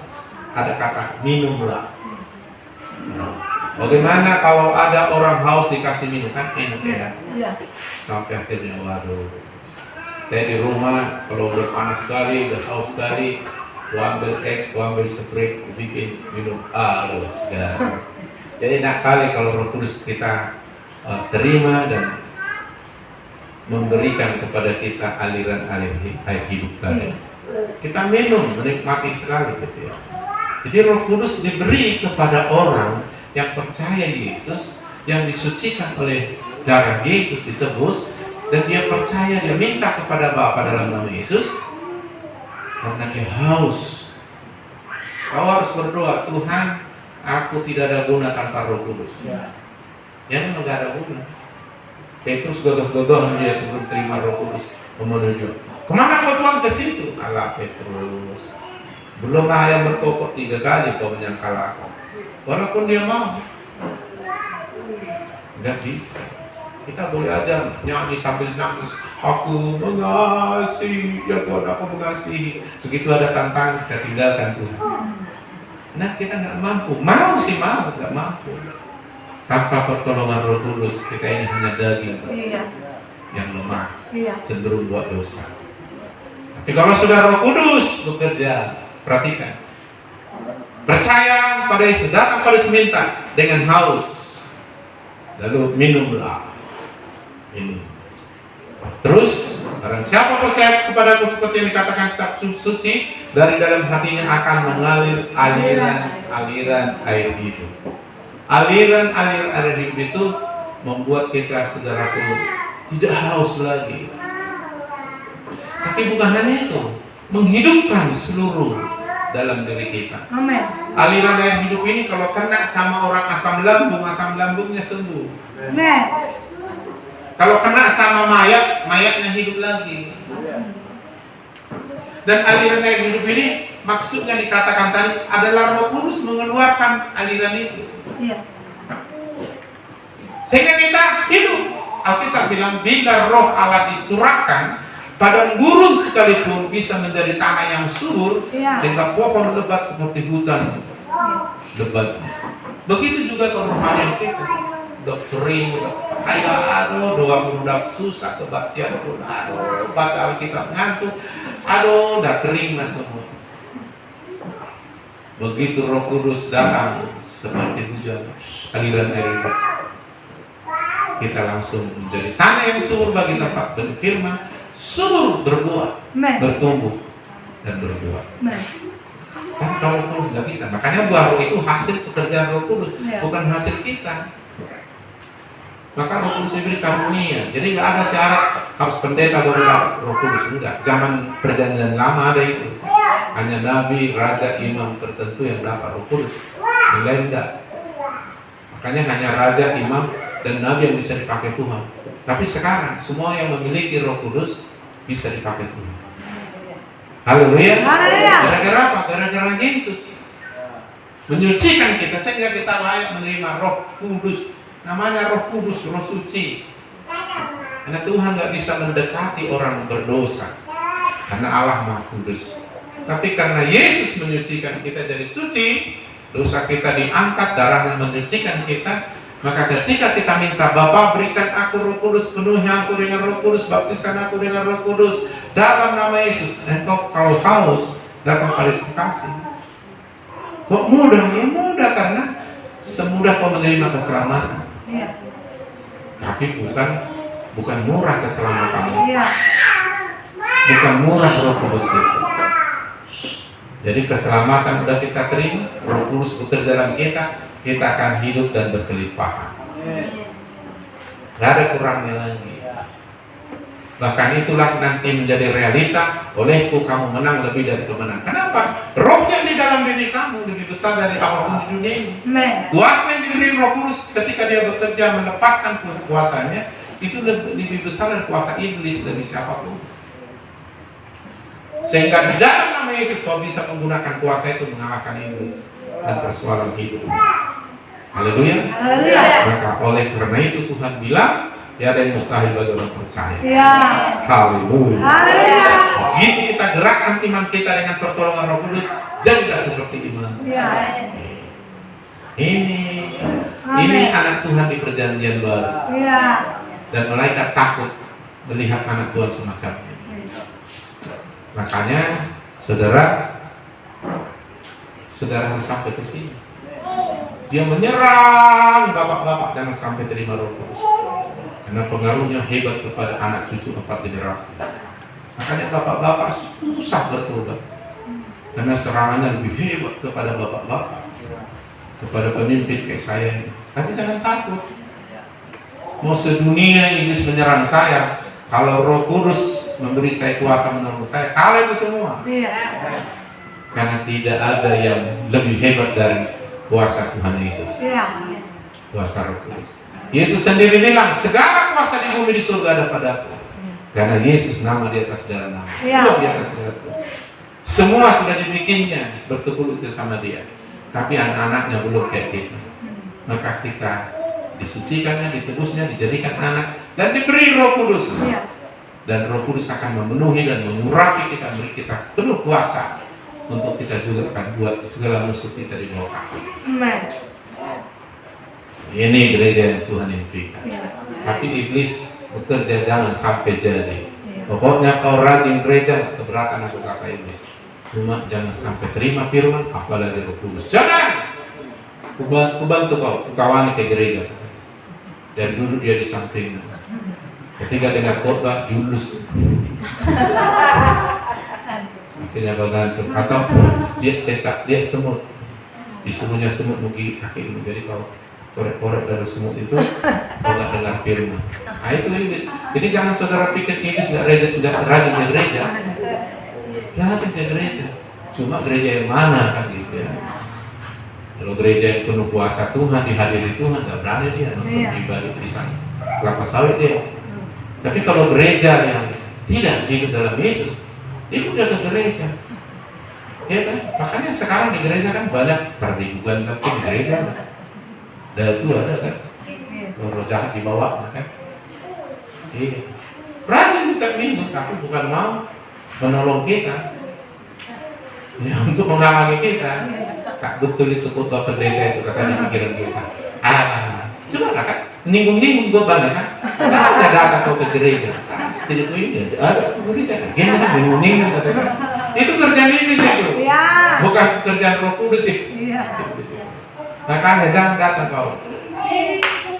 Ada kata minumlah. Bagaimana kalau ada orang haus dikasih minum, kan enak ya? Sampai akhirnya, waduh, saya di rumah kalau udah panas sekali, udah haus sekali, gua ambil es, gua ambil spray, gua bikin minum segar. Jadi enak kali kalau Roh Kudus kita terima dan memberikan kepada kita aliran-aliran air hidup tadi. Kita minum, menikmati sekali gitu ya. Jadi Roh Kudus diberi kepada orang yang percaya Yesus, yang disucikan oleh darah Yesus, ditebus, dan dia percaya, dia minta kepada Bapa dalam nama Yesus karena dia haus. Kau harus berdoa, Tuhan, aku tidak ada guna tanpa Roh Kudus. Ya memang gak ada guna. Petrus gagah-gagahan dia sebelum terima Roh Kudus memenuhi. Kemana kau Tuhan ke situ? Alah Petrus, belum ayam berkokok 3 kali kau menyangkal aku. Walaupun dia mau, nggak bisa. Kita boleh aja nyanyi sambil nangis. Aku mengasihi, ya Tuhan aku mengasihi. Begitu ada tantangan kita tinggalkan Tuhan. Nah kita nggak mampu. Mau sih mau, nggak mampu. Tanpa pertolongan Roh Kudus, kita ini hanya daging yang lemah, cenderung buat dosa. Tapi kalau sudah Roh Kudus bekerja, perhatikan, percaya pada Yesus, datang pada Yesus minta dengan haus, lalu minumlah, minum. Terus, barang siapa percaya kepadaku seperti yang dikatakan kitab suci, dari dalam hatinya akan mengalir aliran air hidup. Aliran-aliran air hidup itu membuat kita saudaraku tidak haus lagi. Tapi bukan hanya itu, menghidupkan seluruh dalam diri kita. Amin. Aliran air hidup ini kalau kena sama orang asam lambungnya sembuh. Amin. Kalau kena sama mayat, mayatnya hidup lagi. Dan aliran air hidup ini maksudnya dikatakan tadi adalah Roh Kudus mengeluarkan aliran itu. Sehingga kita hidup. Alkitab bilang bila Roh Allah dicurahkan, padang gurun sekalipun bisa menjadi tanah yang subur, sehingga pohon lebat seperti hutan lebat. Begitu juga kerohanian kita. Udah kering, udah payah, aduh, doa udah susah, kebaktian pun, aduh, baca Alkitab ngantuk, aduh, udah kering lah semua. Begitu Roh Kudus datang seperti hujan, aliran air hidup, kita langsung menjadi tanah yang subur bagi tempat berfirman, subur berbuah, bertumbuh dan berbuah. Kan kalau Kudus nggak bisa, makanya buah Roh itu hasil pekerjaan Roh Kudus, bukan hasil kita. Maka Roh Kudus diberi karunia, jadi nggak ada syarat harus pendeta baru dapat Roh Kudus, enggak. Zaman perjanjian lama ada itu. Hanya nabi, raja, imam tertentu yang dapat Roh Kudus, yang lain enggak. Makanya hanya raja, imam, dan nabi yang bisa dipakai Tuhan. Tapi sekarang semua yang memiliki Roh Kudus bisa dipakai Tuhan. Haleluya. Gara-gara apa? Gara-gara Yesus menyucikan kita sehingga kita layak menerima Roh Kudus. Namanya Roh Kudus, Roh Suci. Karena Tuhan nggak bisa mendekati orang berdosa, karena Allah Maha Kudus. Tapi karena Yesus menyucikan kita jadi suci, dosa kita diangkat, darahnya menyucikan kita, Maka ketika kita minta, Bapa berikan aku Roh Kudus, penuhi aku dengan Roh Kudus, baptiskan aku dengan Roh Kudus dalam nama Yesus. Engkau kalau haus datang pada kasih. Kok mudah? Ya mudah, karena semudah kau menerima keselamatan. Iya. Tapi bukan murah keselamatan. Iya. Bukan murah Roh Kudus itu. Jadi keselamatan udah kita terima, Roh Kudus bekerja dalam kita akan hidup dan berkelimpahan. Gak ada kurangnya lagi. Bahkan itulah nanti menjadi realita. Olehku kamu menang lebih dari kemenang. Kenapa? Roh yang di dalam diri kamu lebih besar dari apapun di dunia ini. Kuasa yang diberi Roh Kudus ketika dia bekerja melepaskan kuasanya, itu lebih besar dari kuasa iblis, dari siapapun. Sehingga di dalam nama Yesus kau bisa menggunakan kuasa itu mengalahkan iblis dan persoalan hidup. Haleluya. Maka oleh karena itu Tuhan bilang, tiada yang mustahil bagi orang percaya. Haleluya. Begitu kita gerakkan iman kita dengan pertolongan Roh Kudus, jadilah seperti iman. Ini anak Tuhan di perjanjian baru. Dan malaikat takut melihat anak Tuhan semacamnya. Makanya saudara harus sampai ke sini. Dia menyerang bapak-bapak, jangan sampai terima Roh Kudus. Karena pengaruhnya hebat kepada anak cucu 4 generasi. Makanya bapak-bapak susah bertobat. Karena serangannya lebih hebat kepada bapak-bapak, kepada pemimpin kayak saya ini. Tapi jangan takut. Mau sedunia iblis menyerang saya, kalau Roh Kudus memberi saya kuasa menurut saya, kalah itu semua. Karena tidak ada yang lebih hebat dari kuasa Tuhan Yesus. Kuasa Roh Kudus. Yesus sendiri bilang, segala kuasa di bumi di surga ada padaku. Karena Yesus nama di atas segala nama. Di atas segala Tuhan. Semua sudah dibikinnya, bertekuk itu sama dia. Tapi anak-anaknya belum kayak kita. Maka kita disucikannya, ditebusnya, dijadikan anak, dan diberi Roh Kudus. Dan Roh Kudus akan memenuhi dan mengurapi kita, beri kita penuh kuasa untuk kita juga akan buat segala musuh kita di bawah kaki. Ini gereja yang Tuhan impikan. Tapi iblis bekerja jangan sampai jadi. Pokoknya kau rajin gereja, keberatan aku kata iblis. Cuma jangan sampai terima firman, apalagi Roh Kudus. Jangan! Kubantu kau, kawani ke gereja. Dan duduk dia di samping. Ketika dengar khotbah, diulus. Akhirnya kau gantung. Atau dia cecak, dia semut. Disuruhnya semut mugi kaki ini. Jadi kau korek-korek dari semut itu, kau gak dengar firman. Nah itu iblis. Jadi jangan saudara pikir iblis gak rajin ke gereja. Rajin ke gereja. Cuma gereja yang mana kan gitu ya. Kalau gereja yang penuh kuasa Tuhan, dihadiri Tuhan, gak berani dia nonton ibadah pisang kelapa sawit dia. Tapi kalau gereja yang tidak hidup dalam Yesus, dia udah ke gereja. Ya kan? Makanya sekarang di gereja kan banyak perdibukan tapi di gereja ada itu ada kan? Roh jahat dibawa kan? Iya. Rajin setiap minggu, tapi bukan mau menolong kita. Ya, untuk menghalangi kita. Tak betul itu khotbah pendeta itu kata di pikiran kita. Coba lah kan? Ninggung-ninggung gue balik kan? Nggak datang kau ke gereja. Tidak ini ada gereja. Gini kan ninggung-ninggung katanya. Itu kerjaan iblis itu. Bukan kerjaan Roh Kudus itu. Makanya jangan datang kau.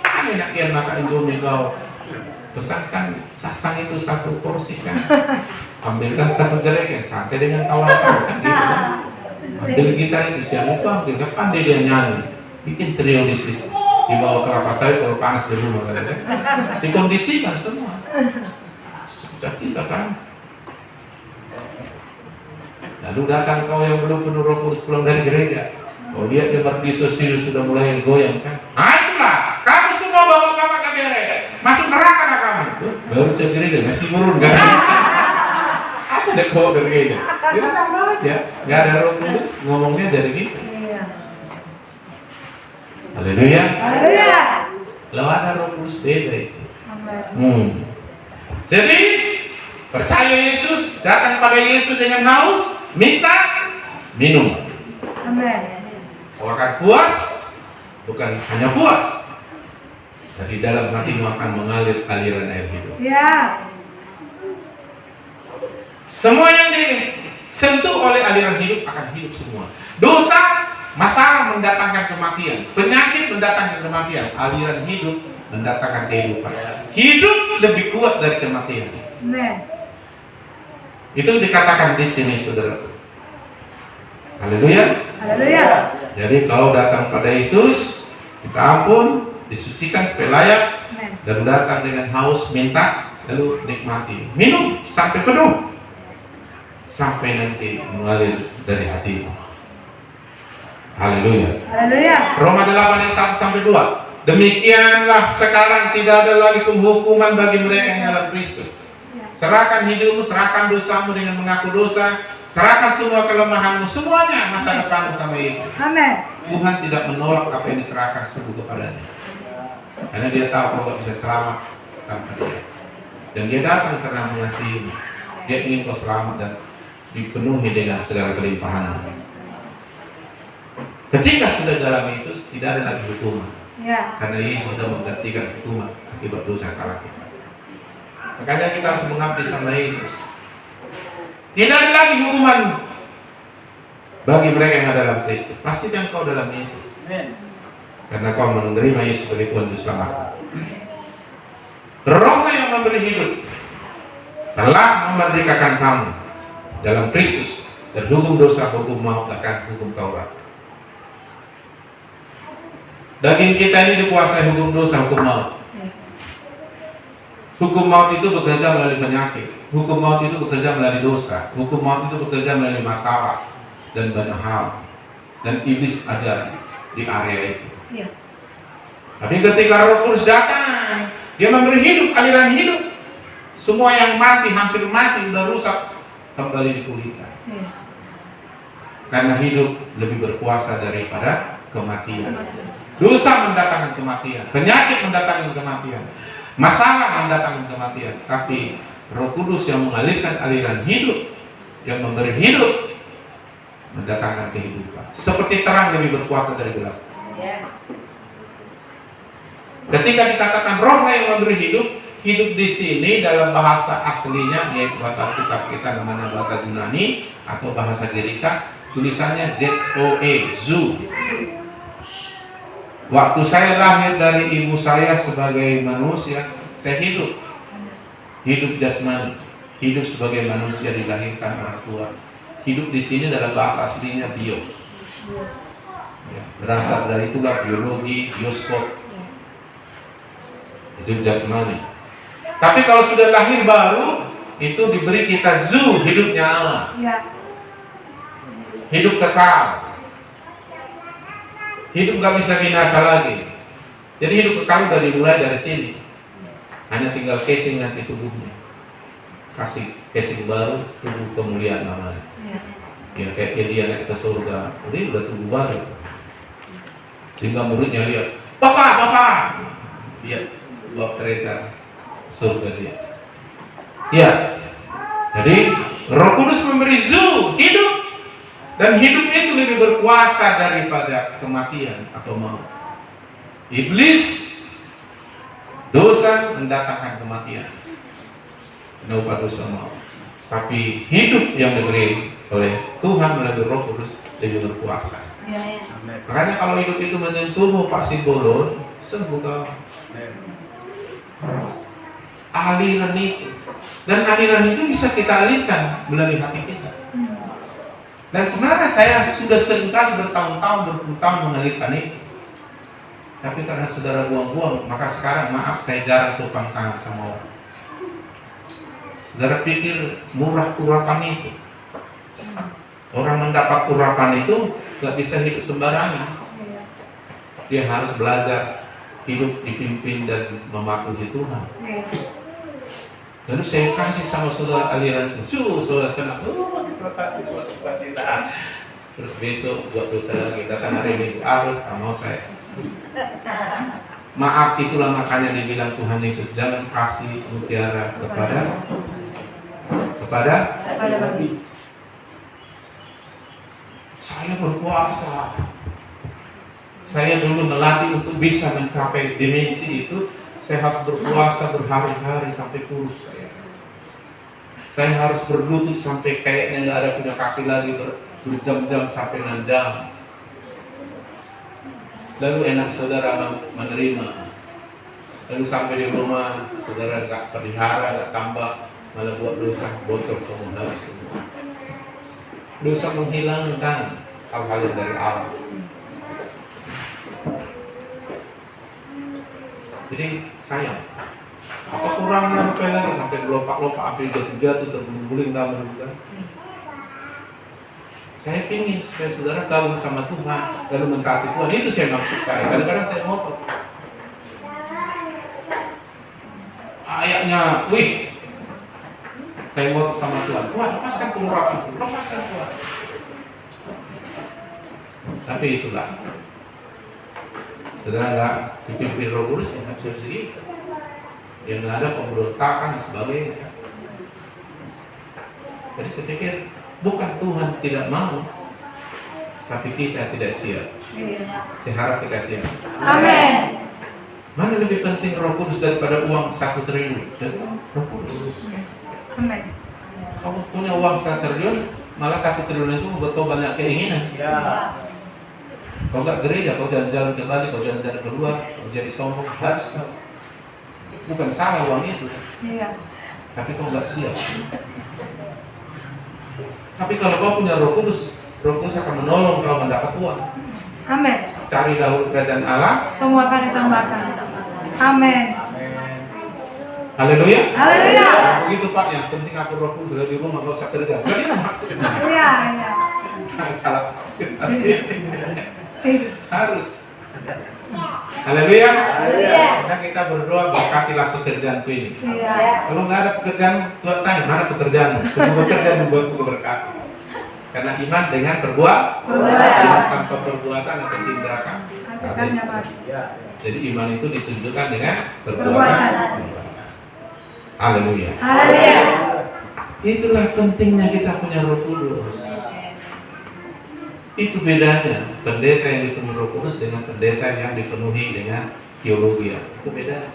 Kan enak kian masak indomie kau. Pesankan sasang itu 1 porsi kan. Ambilkan 1 jerigen, santai dengan kawan kau kan gitu kan. Ambil gitar itu siang itu ambil, pandai dia nyanyi. Bikin trio di situ. Dibawa kelapa sawit kalau panas di rumah kan. Dikondisikan semua. Sejak kita kan. Lalu datang kau yang belum penuh Roh Kudus pulang dari gereja. Kau lihat dia berdisosial sudah mulai goyang kan. Itulah, kamu semua bawa-bawa ke beres. Masuk neraka nak kamu. Baru saya gereja masih murun kan. Apa deh kau dari gereja? Jadi sama aja. Gak ada Roh Kudus ngomongnya dari gitu. Haleluya. Kalau ada Roh Kudus beda itu. Jadi percaya Yesus, datang pada Yesus dengan haus, minta minum. Kau akan puas, bukan hanya puas, Dari dalam hatimu akan mengalir aliran air hidup. Ya. Semua yang disentuh oleh aliran hidup akan hidup semua. Dosa, masalah mendatangkan kematian. Penyakit mendatangkan kematian. Aliran hidup mendatangkan kehidupan. Hidup lebih kuat dari kematian. Amen. Itu dikatakan di sini, saudara. Haleluya. Haleluya. Jadi kalau datang pada Yesus, kita ampun, disucikan supaya layak, Amen. dan datang dengan haus, minta, lalu nikmati, minum sampai penuh, sampai nanti mengalir dari hati. Haleluya. Haleluya. Roma 8 ayat 1 sampai 2. Demikianlah sekarang tidak ada lagi penghukuman bagi mereka yang dalam Kristus. Serahkan hidupmu, serahkan dosamu dengan mengaku dosa, serahkan semua kelemahanmu, semuanya masa depanmu sama Yesus. Amen. Tuhan tidak menolak apa yang diserahkan sungguh kepadanya, karena dia tahu kau gak bisa selamat tanpa dia. Dan dia datang karena mengasihimu. Dia ingin kau selamat dan dipenuhi dengan segala kelimpahannya. Ketika sudah dalam Yesus, tidak ada lagi hukuman. Ya. Karena Yesus sudah menggantikan hukuman akibat dosa salah kita. Makanya kita harus mengabdi sama Yesus. Tidak ada lagi hukuman bagi mereka yang ada dalam Kristus. Pastikan kau dalam Yesus. Karena kau menerima Yesus sebagai Tuhan Juru Selamat. Rohnya yang memberi hidup telah memerdekakan kamu dalam Kristus dari hukum dosa, hukum maut, dan hukum Taurat. Daging kita ini dikuasai hukum dosa, hukum maut. Hukum maut itu bekerja melalui penyakit. Hukum maut itu bekerja melalui dosa. Hukum maut itu bekerja melalui masalah dan banyak hal. Dan iblis ada di area itu. Ya. Tapi ketika Roh Kudus datang, dia memberi hidup, aliran hidup. Semua yang mati, hampir mati, sudah rusak, kembali dipulihkan. Ya. Karena hidup lebih berkuasa daripada kematian. Dosa mendatangkan kematian, penyakit mendatangkan kematian, masalah mendatangkan kematian. Tapi Roh Kudus yang mengalirkan aliran hidup, yang memberi hidup, mendatangkan kehidupan. Seperti terang lebih berkuasa dari gelap. Ketika dikatakan Roh yang memberi hidup, hidup di sini dalam bahasa aslinya, yaitu bahasa Alkitab kita namanya bahasa Yunani atau bahasa Girika, tulisannya ZOE, Zoo. Waktu saya lahir dari ibu saya sebagai manusia, saya hidup. Hidup jasmani, hidup sebagai manusia dilahirkan orang tua. Hidup di sini dalam bahasa aslinya bios. Ya, berasal dari itulah biologi, bioskop. Hidup jasmani. Tapi kalau sudah lahir baru, itu diberi kita zoo, hidupnya Allah. Ya. Hidup kekal. Hidup gak bisa binasa lagi. Jadi hidup kekal udah dimulai dari sini. Hanya tinggal casing nanti tubuhnya. Kasih casing baru, tubuh kemuliaan namanya. Ya kayak dia naik ke surga, ini udah tubuh baru. Sehingga muridnya lihat, Bapak, dia bawa kereta surga dia. Ya, jadi Roh Kudus memberi zoo, hidup. Dan hidupnya itu lebih berkuasa daripada kematian atau maut. Iblis, dosa mendatangkan kematian, upah dosa maut. Tapi hidup yang diberi oleh Tuhan melalui Roh Kudus lebih berkuasa. Ya. Makanya kalau hidup itu menyentuhmu Pak Simbolon, sembuh kau. Aliran itu, dan aliran itu bisa kita alirkan melalui hati kita. Dan sebenarnya saya sudah seringkali bertahun-tahun, berpuluh-tahun mengalirkan itu. Tapi karena saudara buang-buang, maka sekarang maaf saya jarang tupang tangan sama orang. Saudara pikir murah urapan itu? Orang mendapat urapan itu gak bisa hidup sembarangan. Dia harus belajar hidup dipimpin dan mematuhi Tuhan. Lalu saya kasih sama saudara aliran itu, saudara senang, terus besok buat dosa lagi, datang hari Minggu, tak mau saya. Maaf, itulah makanya dibilang Tuhan Yesus, jangan kasih mutiara kepada babi. Saya berpuasa, Saya dulu melatih untuk bisa mencapai dimensi itu, saya harus berpuasa berhari-hari sampai kurus saya. Saya harus berlutut sampai kayaknya nggak ada punya kaki lagi, berjam-jam sampai 6 jam. Lalu enak saudara menerima. Lalu sampai di rumah saudara nggak pelihara, nggak tambah, malah buat dosa, bocor semua habis semua. Dosa menghilangkan hal-hal yang dari Allah. Jadi sayang. Apa kurangnya sampai lagi sampai lompat-lompat, sampai jatuh-jatuh, terguling-guling dalam bulan. Saya ingin supaya saudara gabung sama Tuhan lalu mentaati Tuhan. Itu saya maksud saya. Kadang-kadang saya ngotot. Ayatnya, wih, saya ngotot sama Tuhan. Tuhan, lepaskan kemurahanku, lepaskan Tuhan. Tapi itulah, saudara nggak dipimpin Roh Kudus yang nggak bisa begitu. Yang nggak ada pemberontakan dan sebagainya. Jadi saya pikir bukan Tuhan tidak mau, tapi kita tidak siap. Saya harap kita siap. Amin. Mana lebih penting Roh Kudus daripada uang 1 triliun? Saya bilang Roh Kudus. Amin. Kamu punya uang 1 triliun, malah 1 triliun itu membuat kau banyak keinginan. Kau nggak gereja, kau jalan-jalan ke Bali, kau jalan-jalan keluar, kau jadi sombong, habis kau. Bukan salah uang itu, tapi kau nggak siap. Tapi kalau kau punya Roh Kudus akan menolong kau mendapat uang. Amin. Cari dahulu kerajaan Allah, Semua akan ditambahkan. Amin. haleluya. Haleluya. Begitu Pak, yang penting aku Roh Kudus di rumah nggak usah kerja. Bagaimana maksudnya? Iya. Salah tafsir. Harus. Haleluya. Karena kita berdoa berkatilah pekerjaanku ini. Iya. Kalau nggak ada pekerjaan, Tuhan tanya mana pekerjaanmu? Kamu bekerja membuatku berkati. Karena iman dengan perbuatan, tanpa perbuatan atau tindakan. Jadi iman itu ditunjukkan dengan perbuatan. Haleluya. Haleluya. Itulah pentingnya kita punya Roh Kudus. Itu bedanya pendeta yang dipenuhi Roh Kudus dengan pendeta yang dipenuhi dengan teologi. Itu beda.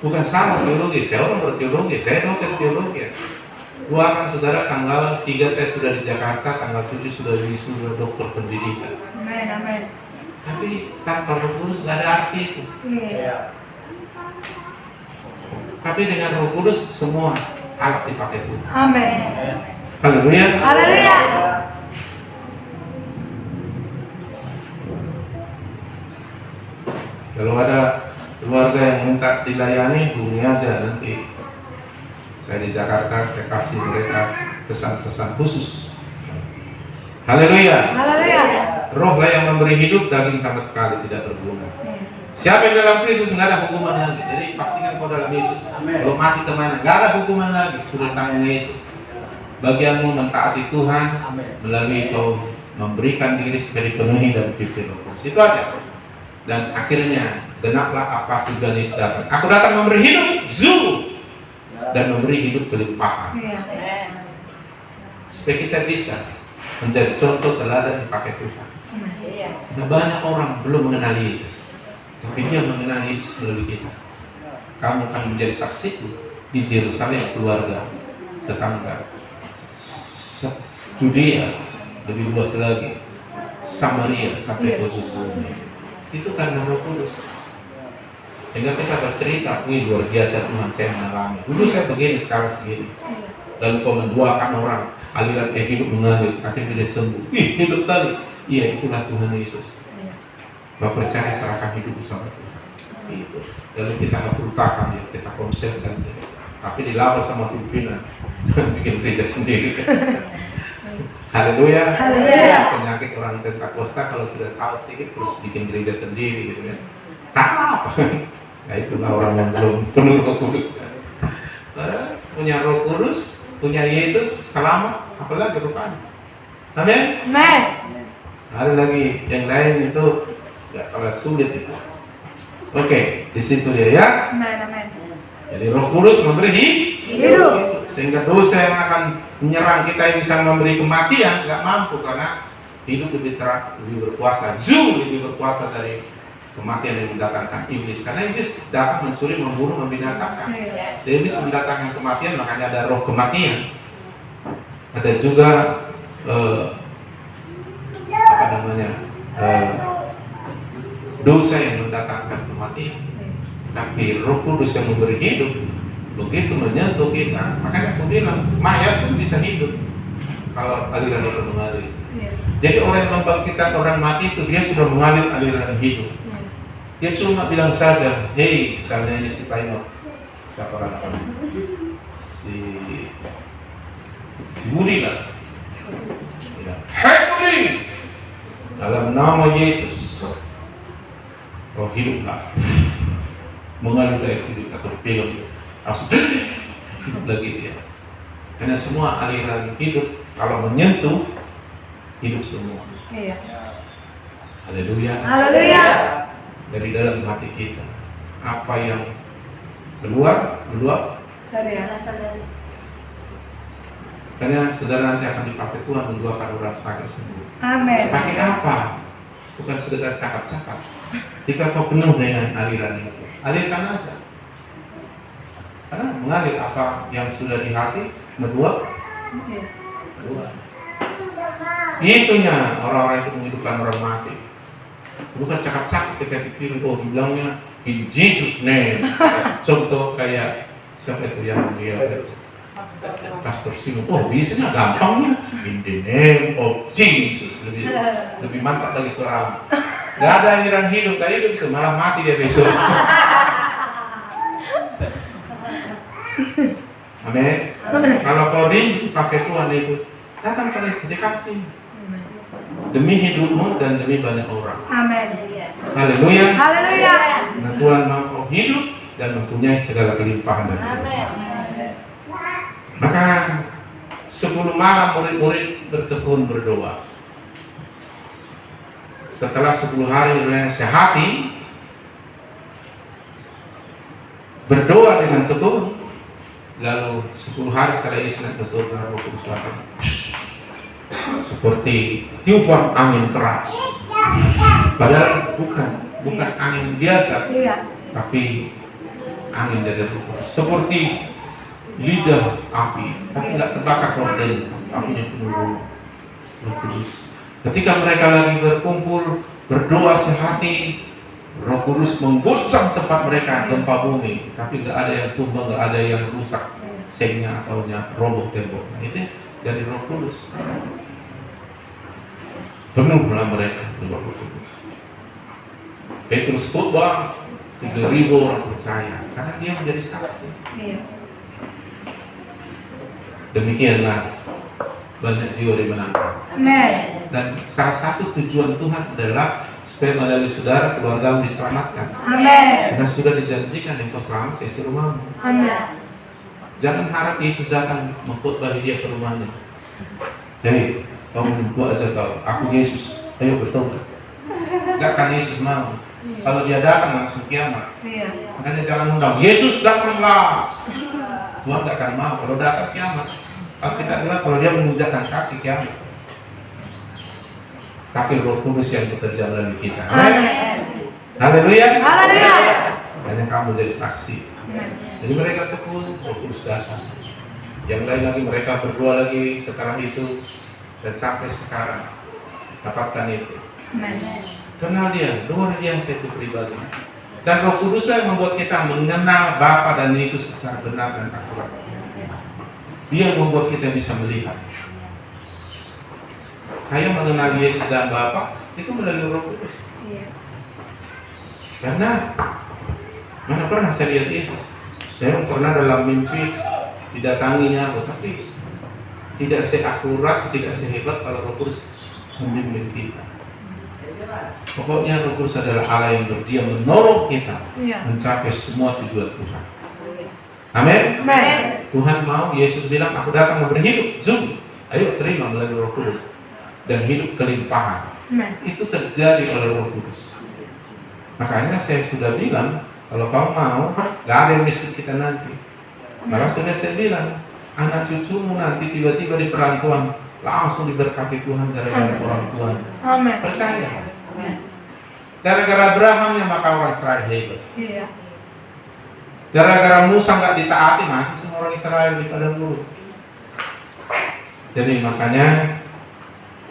Bukan salah teologi, saya orang berteologi, saya dosen teologi. Doakan saudara, tanggal 3 saya sudah di Jakarta, tanggal 7 sudah wisuda dokter pendidikan. Amin. Tapi tanpa Roh Kudus nggak ada arti itu. Iya. Tapi dengan Roh Kudus semua alat dipakai Tuhan. Amin. Haleluya. Haleluya. Kalau ada keluarga yang minta dilayani, hubungi aja nanti. Saya di Jakarta, saya kasih mereka pesan-pesan khusus. Haleluya. Haleluya. Roh lah yang memberi hidup, daging sama sekali tidak berguna. Siapa yang dalam Kristus nggak ada hukuman lagi. Jadi pastikan kau dalam Yesus. Kalau mati kemana? Nggak ada hukuman lagi. Sudah tanggung Yesus. Bagianmu mentaati Tuhan melalui kau memberikan diri supaya dipenuhi dan dipimpin Roh Kudus. Itu aja. Dan akhirnya genaplah apa tujuan Yesus datang. Aku datang memberi hidup, dan memberi hidup kelimpahan. Supaya kita bisa menjadi contoh teladan dipakai Tuhan. Karena banyak orang belum mengenal Yesus, tapi dia mengenal Yesus melalui kita. Kamu akan menjadi saksiku di Yerusalem, keluarga, tetangga, Judea, lebih luas lagi, Samaria sampai ke ujung bumi. Itu karena Roh Kudus. Sehingga kita bercerita, wih luar biasa Tuhan saya mengalami. Dulu saya begini, sekarang segini. Dan kau mendoakan orang, aliran hidup mengalir, akhirnya dia sembuh. Ih, hidup tadi. Iya, itulah Tuhan Yesus. Kau percaya serahkan hidup sama Tuhan. Itu. Lalu kita hapultakan ya, kita konsepkan. Tapi dilapor sama pimpinan, bikin gereja sendiri. Haleluya. Penyakit orang Pentakosta kalau sudah tahu sedikit terus bikin gereja sendiri gitu kan. Apa? Nah itulah orang yang belum penuh Roh Kudus. Punya Roh Kudus, punya Yesus, selamat, apalagi rupanya. Amin. Ada lagi yang lain itu nggak kalah sulit itu. Oke, di situ ya. Amin. Jadi Roh Kudus memberi Hidup. sehingga dosa yang akan menyerang kita yang bisa memberi kematian nggak mampu karena hidup lebih terang, lebih berkuasa, jauh lebih berkuasa dari kematian yang mendatangkan iblis. Karena iblis datang mencuri, membunuh, membinasakan. Dan iblis mendatangkan kematian, makanya ada roh kematian. Ada juga dosa yang mendatangkan kematian. Tapi Roh Kudus yang memberi hidup, begitu menyentuh kita, makanya aku bilang mayat pun bisa hidup kalau aliran itu mengalir. Jadi orang yang membangkitkan orang mati itu dia sudah mengalir aliran hidup. Dia cuma bilang saja, hey, misalnya ini si Paino, siapa orang kamu? Si Budi lah. Ya. Hai Budi, dalam nama Yesus, kau hiduplah. Mengalir air hidup atau pegang langsung hidup lagi dia. Karena semua aliran hidup kalau menyentuh hidup semua. Haleluya. Haleluya. Dari dalam hati kita apa yang keluar Dari karena saudara nanti akan dipakai Tuhan mendoakan orang sakit sembuh. Amin. Pakai apa? Bukan sekedar cakap-cakap. Jika kau penuh dengan aliran itu, alirkan aja. Karena mengalir apa yang sudah di hati, kedua. Itunya orang-orang itu menghidupkan orang mati. Bukan cakap-cakap kita pikir, oh dibilangnya in Jesus name. Contoh kayak siapa itu yang dia Pastor Simon, oh biasanya gampangnya in the name of Jesus, lebih mantap lagi suara. Gak ada aliran hidup, kayak hidup itu malah mati dia besok. Amin. Kalau kau rindu pakai Tuhan itu, datang ke Yesus, dikasih demi hidupmu dan demi banyak orang. Amin. Haleluya. Haleluya. Nah, Tuhan mau kau hidup dan mempunyai segala kelimpahan dari Tuhan. Maka 10 malam murid-murid bertekun berdoa. Setelah 10 hari mereka sehati berdoa dengan tekun, lalu 10 hari setelah Yesus naik ke surga, Roh Kudus datang seperti tiupan angin keras. Padahal bukan angin biasa, tapi angin dari Roh Kudus, seperti lidah api, tapi nggak terbakar kordel, apinya penuh Roh Kudus. Ketika mereka lagi berkumpul berdoa sehati, Roh Kudus mengguncang tempat mereka, gempa bumi, tapi nggak ada yang tumbang, nggak ada yang rusak sengnya atau roboh tembok. Nah, itu dari Roh Kudus. Penuhlah mereka dengan Roh Kudus. Petrus khotbah 3.000 orang percaya karena dia menjadi saksi. Demikianlah banyak jiwa dimenangkan. Amin. Dan salah satu tujuan Tuhan adalah supaya melalui saudara keluargamu diselamatkan. Amin. Karena sudah dijanjikan engkau selamat seisi rumahmu. Amin. Jangan harap Yesus datang mengkhotbah dia ke rumahnya. Hei, kamu menunggu aja kau. Aku Yesus. Ayo bertobat. Enggak kan Yesus mau. Kalau dia datang langsung kiamat. Makanya jangan undang Yesus datanglah. Tuhan gak akan mau kalau datang kiamat. Kalau kita bilang kalau dia menginjakkan kaki kiamat. Tapi Roh Kudus yang bekerja melalui kita. Amin. Haleluya. Haleluya. Hanya kamu jadi saksi. Jadi mereka tekun, Roh Kudus datang. Yang lain lagi mereka berdoa lagi setelah itu dan sampai sekarang dapatkan itu. Kenal dia, luar biasa itu pribadi. Dan Roh Kudus yang membuat kita mengenal Bapa dan Yesus secara benar dan akurat. Dia membuat kita bisa melihat. Saya mengenal Yesus dan Bapa itu melalui Roh Kudus. Karena mana pernah saya lihat Yesus? Saya pernah dalam mimpi didatanginya, tetapi tidak seakurat, tidak sehebat kalau Roh Kudus membimbing kita. Pokoknya Roh Kudus adalah Allah yang berdiam menolong kita mencapai semua tujuan Tuhan. Amin. Tuhan mau, Yesus bilang, aku datang memberi hidup. Zoom. Ayo terima melalui Roh Kudus dan hidup kelimpahan. Itu terjadi oleh Roh Kudus. Makanya saya sudah bilang, kalau kau mau, gak ada yang miskin kita nanti. Malah sudah saya bilang, anak cucumu nanti tiba-tiba di perantauan langsung diberkati Tuhan gara-gara orang tuanya. Amin. Percaya. Amin. Gara-gara Abrahamnya maka orang Israel hebat. Iya. Gara-gara Musa nggak ditaati, mati semua orang Israel di padang gurun. Jadi makanya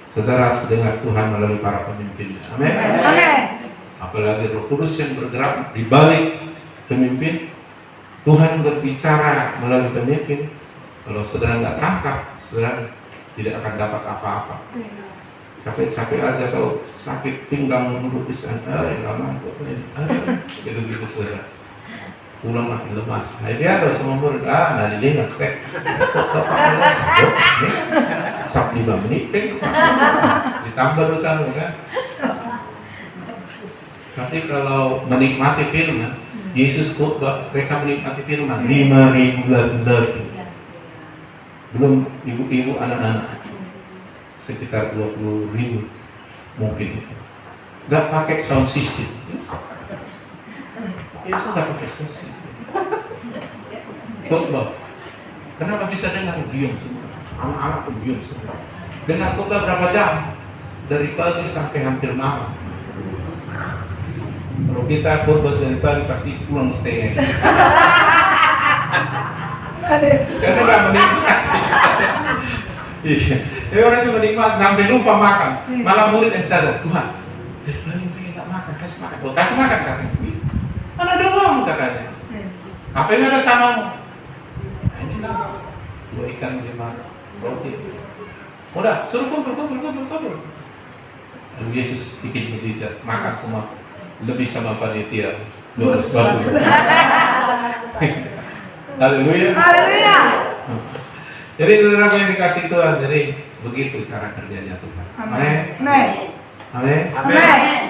saudara harus dengar Tuhan melalui para pemimpinnya. Amin. Amin. Apalagi Roh Kudus yang bergerak di balik pemimpin. Tuhan berbicara melalui pemimpin. Kalau saudara nggak tangkap, saudara tidak akan dapat apa-apa. Capek-capek aja kalau sakit pinggang duduk di sana, lama kok gitu saudara. Pulang makin lemas. Dia ada semua murid, nanti dia ngetek. Sab 5 menit, ditambah dosa kan. Tapi kalau menikmati firman, Yesus khotbah, mereka menikmati firman 5.000 lebih. Belum ibu-ibu, anak-anak, sekitar 20.000 mungkin. Gak pakai sound system. Yesus gak pakai sound system. Khotbah. Kenapa bisa dengar diam semua? Anak-anak pun diam semua. Dengar khotbah berapa jam? Dari pagi sampai hampir malam. Kalau kita khotbah dari pagi pasti pulang setengah. Karena gak menikmati. Iya. Tapi orang itu menikmati sampai lupa makan. Malah murid yang sadar, Tuhan, dari pagi pengen gak makan, kasih makan. Oh, kasih makan katanya. Mana doang katanya. Apa yang ada samamu? Nah, inilah 2 ikan 5 roti. Udah, suruh kumpul. Lalu Yesus bikin mujizat, makan semua. Lebih sama panitia 12 batu. Haleluya. Haleluya. Jadi saudara yang dikasih Tuhan, jadi begitu cara kerjanya Tuhan. Amin. Amin. Amin. Amin.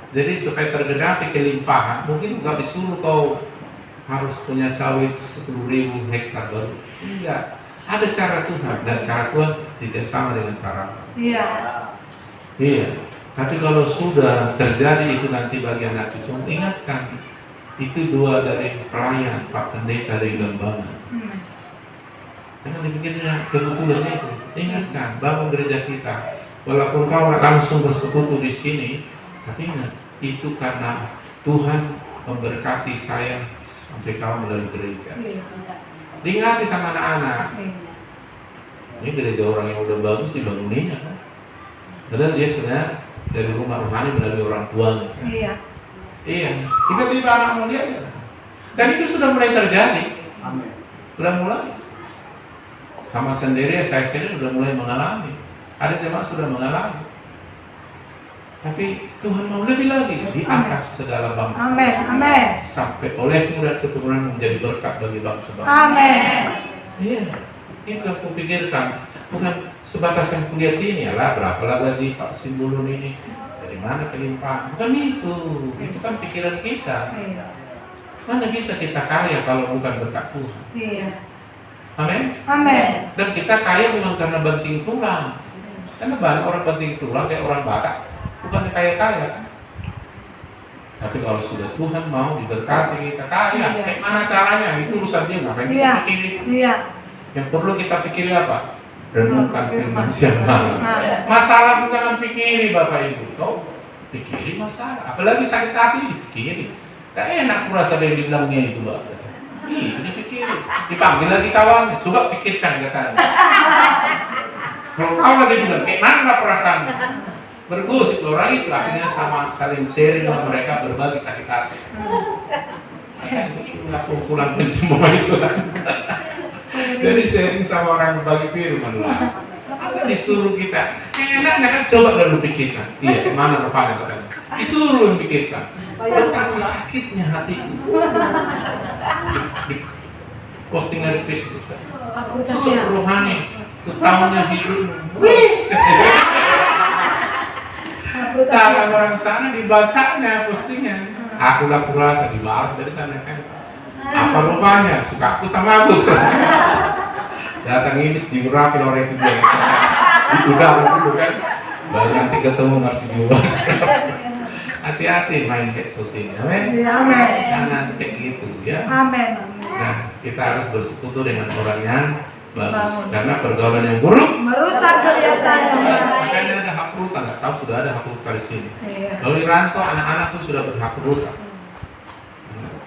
Jadi supaya tergenapi kelimpahan, mungkin nggak disuruh kau harus punya sawit 10.000 hektar baru. Enggak. Ada cara Tuhan, dan cara Tuhan tidak sama dengan cara. Iya. Iya. Tapi kalau sudah terjadi itu nanti bagi anak cucu, ingatkan. Itu 2 dari pelayan, Pak Pendeta dari Gambangan. Jangan dipikirnya kebetulan itu. Ingatkan, bangun gereja kita. Walaupun kau nggak langsung bersekutu di sini, tapi ingat, itu karena Tuhan memberkati saya sampai kau melalui gereja. Diingati sama anak-anak. Ini gereja orang yang udah bagus dibanguninnya kan. Padahal dia sebenarnya dari rumah rohani melalui orang tuanya. Kan? Iya. Iya. Tiba-tiba anak mau lihat. Dan itu sudah mulai terjadi. Amin. Sudah mulai. Sama sendiri, saya sendiri sudah mulai mengalami. Ada jemaat sudah mengalami. Tapi Tuhan mau lebih lagi di atas segala bangsa. Amin. Amin. Sampai olehmu dan keturunan menjadi berkat bagi bangsa-bangsa. Amin. Iya, itu aku pikirkan. Bukan sebatas yang kulihat ini, lah berapalah gaji Pak Simbulun ini, dari mana kelimpahan. Bukan itu kan pikiran kita. Mana bisa kita kaya kalau bukan berkat Tuhan. Iya. Amin. Amin. Dan kita kaya bukan karena banting tulang. Karena banyak orang banting tulang kayak orang Batak, bukan kaya-kaya. Tapi kalau sudah Tuhan mau diberkati kita kaya, Iya. kayak mana caranya? Itu urusan dia, ngapain Iya. kita pikirin? Iya. Yang perlu kita pikiri apa? Renungkan firman siang malam. Amin. Masalah bukan pikiri Bapak Ibu. Kau pikiri masalah, apalagi sakit hati dipikiri. Gak enak kurasa yang dibilangnya itu Bapak. Itu dipikiri. Dipanggil lagi kawannya, coba pikirkan katanya. Kalau kau lagi bilang, kayak mana perasaanmu? Bergosip orang itu akhirnya sama saling sharing sama mereka berbagi sakit hati. Itulah kumpulan semua itu lah. Jadi sharing sama orang berbagi firman lah. Masa disuruh kita? Enaknya kan coba dulu pikirkan. Iya, kemana rupanya katanya? Disuruh yang pikirkan. Betapa sakitnya hatiku. Di posting dari Facebook kan. Sok rohani, ketahunya hidup. Kalau orang sana dibacanya postingnya. Aku lah kurasa dibalas dari sana kan. Apa rupanya? Suka aku sama aku. Datang ini diurapi orang itu dia. Di udara itu kan. Baru nanti ketemu masih juga. Hati-hati main kayak sosial. Amin. Amin. Jangan kayak gitu ya. Amin. Nah, kita harus bersekutu dengan orang yang bagus. Karena pergaulan yang buruk Merusak kebiasaan yang baik. makanya ada hak ruta, nggak tahu sudah ada hak ruta di sini. Iya. Kalau di rantau anak-anak tuh sudah berhak ruta.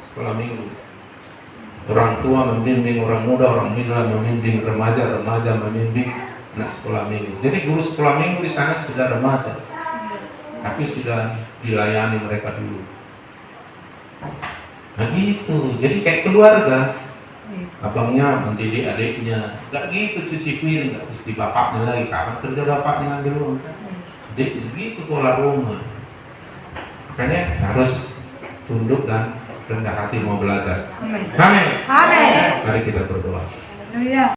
Sekolah minggu. Orang tua membimbing orang muda, orang muda membimbing remaja, remaja membimbing anak sekolah minggu. Jadi guru sekolah minggu di sana sudah remaja, tapi sudah dilayani mereka dulu. Nah gitu, jadi kayak keluarga. Abangnya mendidik adiknya, nggak gitu cuci piring, nggak mesti bapaknya lagi. Kapan kerja bapaknya ngambil uang kan? Adiknya gitu pola rumah. Makanya harus tunduk dan rendah hati mau belajar. Amin. Amin. Amin. Mari kita berdoa. Haleluya.